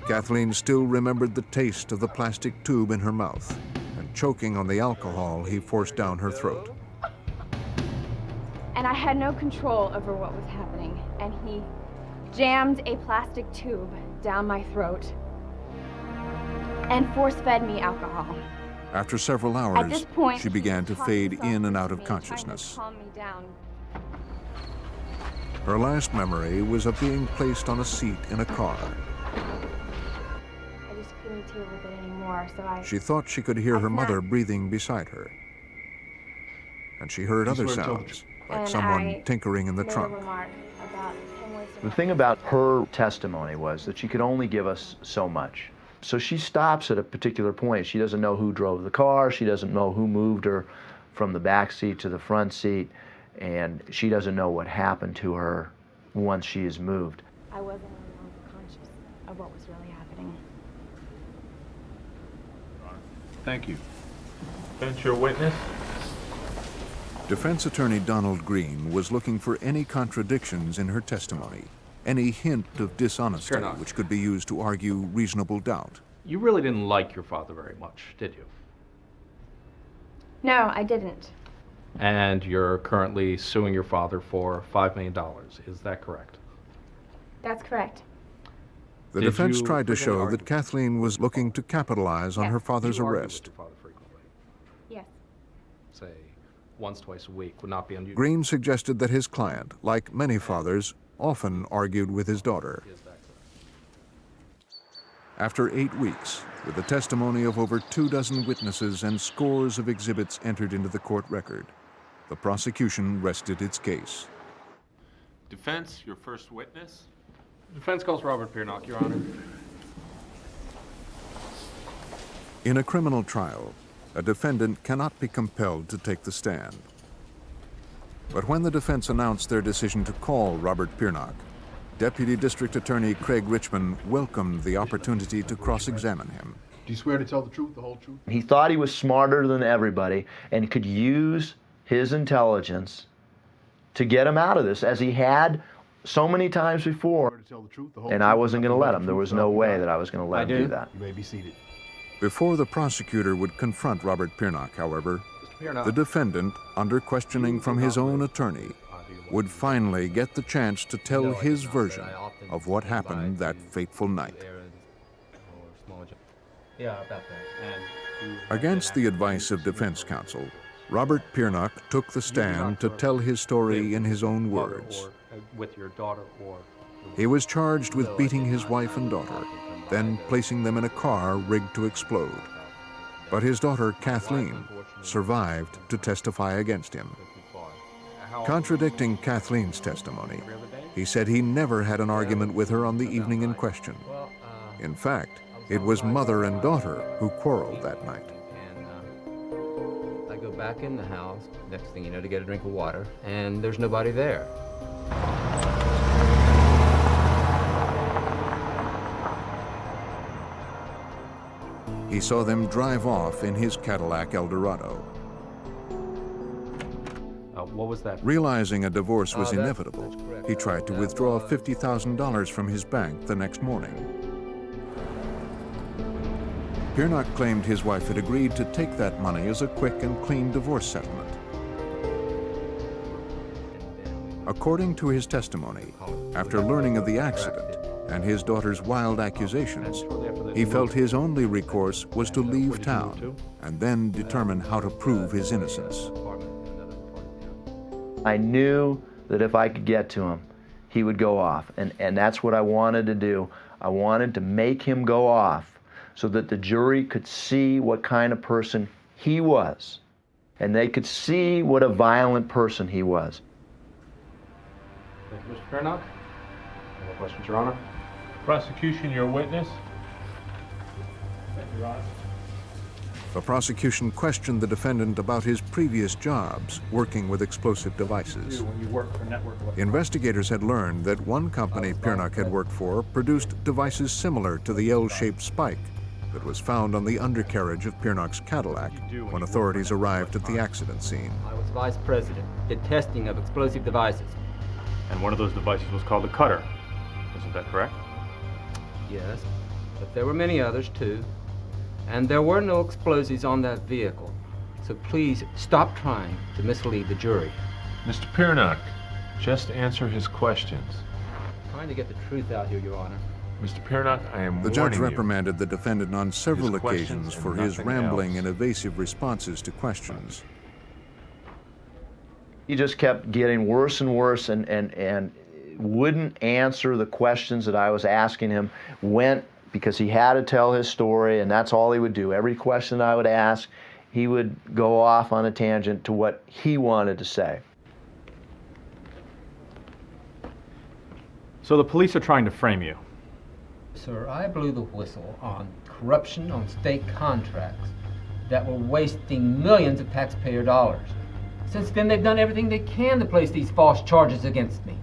Kathleen still remembered the taste of the plastic tube in her mouth and choking on the alcohol he forced down her throat. And I had no control over what was happening, and he jammed a plastic tube down my throat and force-fed me alcohol. After several At hours, this point, she began to he fade talked in and out of himself into me, consciousness. trying to calm me down. Her last memory was of being placed on a seat in a car. I just couldn't deal with it anymore, so I... She thought she could hear her mother breathing beside her. And she heard other sounds, like And someone I tinkering in the made a trunk. remark about him wasting The thing about her testimony was that she could only give us so much. So she stops at a particular point. She doesn't know who drove the car. She doesn't know who moved her from the back seat to the front seat. And she doesn't know what happened to her once she is moved. I wasn't any longer conscious of what was really happening. Thank you. Defense, your witness. Defense attorney Donald Green was looking for any contradictions in her testimony, any hint of dishonesty Sure not. which could be used to argue reasonable doubt. You really didn't like your father very much, did you? No, I didn't. And you're currently suing your father for $5 million. Is that correct? That's correct. The Did defense you tried to frequently show argue that Kathleen was looking to capitalize on Yes. her father's Did you argue with arrest. your father frequently? Yes. Say, once, twice a week would not be unusual. Green suggested that his client, like many fathers, often argued with his daughter. Is that correct? After 8 weeks, with the testimony of over 24 witnesses and scores of exhibits entered into the court record, the prosecution rested its case. Defense, your first witness. Defense calls Robert Piernock, Your Honor. In a criminal trial, a defendant cannot be compelled to take the stand. But when the defense announced their decision to call Robert Piernock, Deputy District Attorney Craig Richmond welcomed the opportunity to cross-examine him. Do you swear to tell the truth, the whole truth? He thought he was smarter than everybody and could use his intelligence to get him out of this, as he had so many times before. And I wasn't going to let him. There was no way that I was going to let him do that. You may be seated. Before the prosecutor would confront Robert Piernock, however, the defendant, under questioning from his own attorney, would finally get the chance to tell his version of what happened that fateful night. Yeah, about that. Against the advice of defense counsel, Robert Piernock took the stand to tell his story in his own words. With your daughter or... He was charged with beating his wife and daughter, then placing them in a car rigged to explode. But his daughter, Kathleen, survived to testify against him. Contradicting Kathleen's testimony, he said he never had an argument with her on the evening in question. In fact, it was mother and daughter who quarreled that night. I go back in the house, next thing you know, to get a drink of water, and there's nobody there. He saw them drive off in his Cadillac Eldorado. What was that? Realizing a divorce was inevitable, he tried to withdraw $50,000 from his bank the next morning. Piernock claimed his wife had agreed to take that money as a quick and clean divorce settlement. According to his testimony, after learning of the accident and his daughter's wild accusations, he felt his only recourse was to leave town and then determine how to prove his innocence. I knew that if I could get to him, he would go off, and that's what I wanted to do. I wanted to make him go off so that the jury could see what kind of person he was, and they could see what a violent person he was. Thank you, Mr. Piernock. Any more questions, Your Honor? Prosecution, your witness. Thank you, Your Honor. The prosecution questioned the defendant about his previous jobs working with explosive devices. When you work for Network Electronics. Investigators had learned that one company Piernock had worked for produced devices similar to the L-shaped spike that was found on the undercarriage of Piernock's Cadillac when authorities arrived at the accident scene. I was vice president, did testing of explosive devices. And one of those devices was called a cutter. Isn't that correct? Yes, but there were many others too. And there were no explosives on that vehicle. So please stop trying to mislead the jury. Mr. Piernock, just answer his questions. Trying to get the truth out here, Your Honor. Mr. Piernock, I am The judge warning you. reprimanded the defendant on several His questions occasions and for his nothing rambling else. and evasive responses to questions. He just kept getting worse and worse and wouldn't answer the questions that I was asking him. Went because he had to tell his story, and that's all he would do. Every question I would ask, he would go off on a tangent to what he wanted to say. So the police are trying to frame you. Sir, I blew the whistle on corruption on state contracts that were wasting millions of taxpayer dollars. Since then, they've done everything they can to place these false charges against me.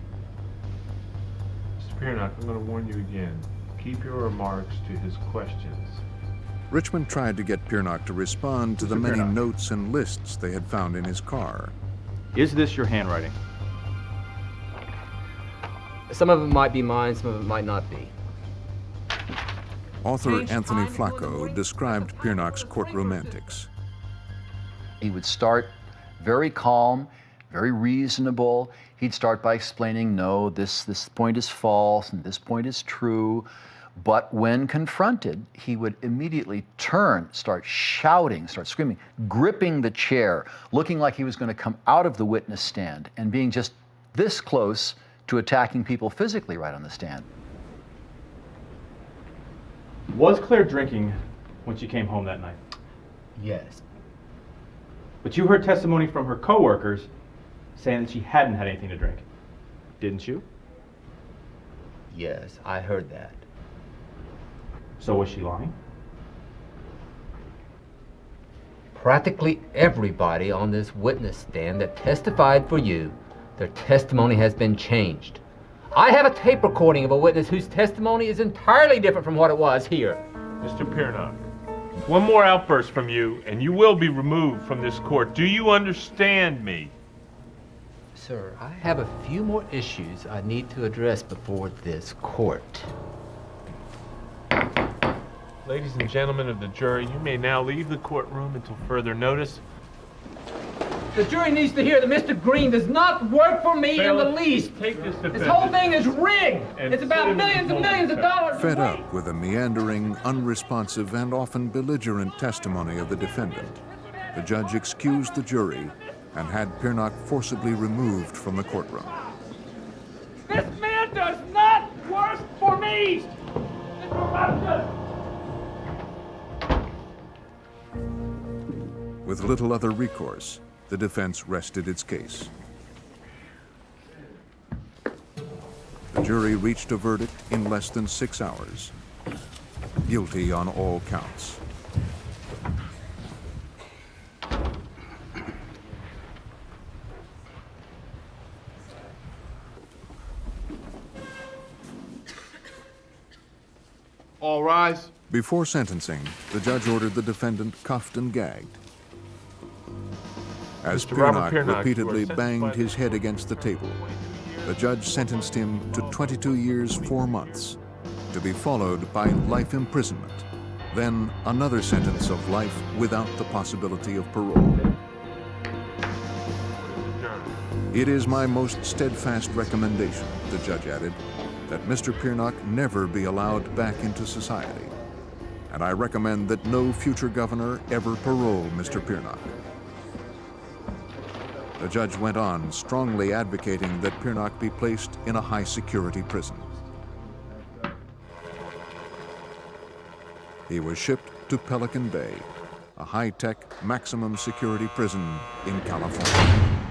Mr. Piernock, I'm going to warn you again. Keep your remarks to his questions. Richmond tried to get Piernock to respond to the many notes and lists they had found in his car. Is this your handwriting? Some of it might be mine, some of it might not be. Author Anthony Flacco described Piernock's courtroom antics. He would start very calm, very reasonable. He'd start by explaining, no, this point is false and this point is true. But when confronted, he would immediately turn, start shouting, start screaming, gripping the chair, looking like he was going to come out of the witness stand and being just this close to attacking people physically right on the stand. Was Claire drinking when she came home that night? Yes. But you heard testimony from her co-workers saying that she hadn't had anything to drink. Didn't you? Yes, I heard that. So was she lying? Practically everybody on this witness stand that testified for you, their testimony has been changed. I have a tape recording of a witness whose testimony is entirely different from what it was here. Mr. Piernock, one more outburst from you, and you will be removed from this court. Do you understand me? Sir, I have a few more issues I need to address before this court. Ladies and gentlemen of the jury, you may now leave the courtroom until further notice. The jury needs to hear that Mr. Green does not work for me in the least. Take this defendant. This whole thing is rigged. It's about millions and millions of dollars. Fed up with the meandering, unresponsive, and often belligerent testimony of the defendant, the judge excused the jury and had Piernock forcibly removed from the courtroom. This man does not work for me! It's corruption! With little other recourse, the defense rested its case. The jury reached a verdict in less than 6 hours. Guilty on all counts. All rise. Before sentencing, the judge ordered the defendant cuffed and gagged. As Mr. Robert Piernock Piernock, you are repeatedly sentenced banged by his head against the table, the judge sentenced him to 22 years, 4 months, to be followed by life imprisonment, then another sentence of life without the possibility of parole. It is my most steadfast recommendation, the judge added, that Mr. Piernock never be allowed back into society, and I recommend that no future governor ever parole Mr. Piernock. The judge went on, strongly advocating that Piernock be placed in a high-security prison. He was shipped to Pelican Bay, a high-tech, maximum security prison in California.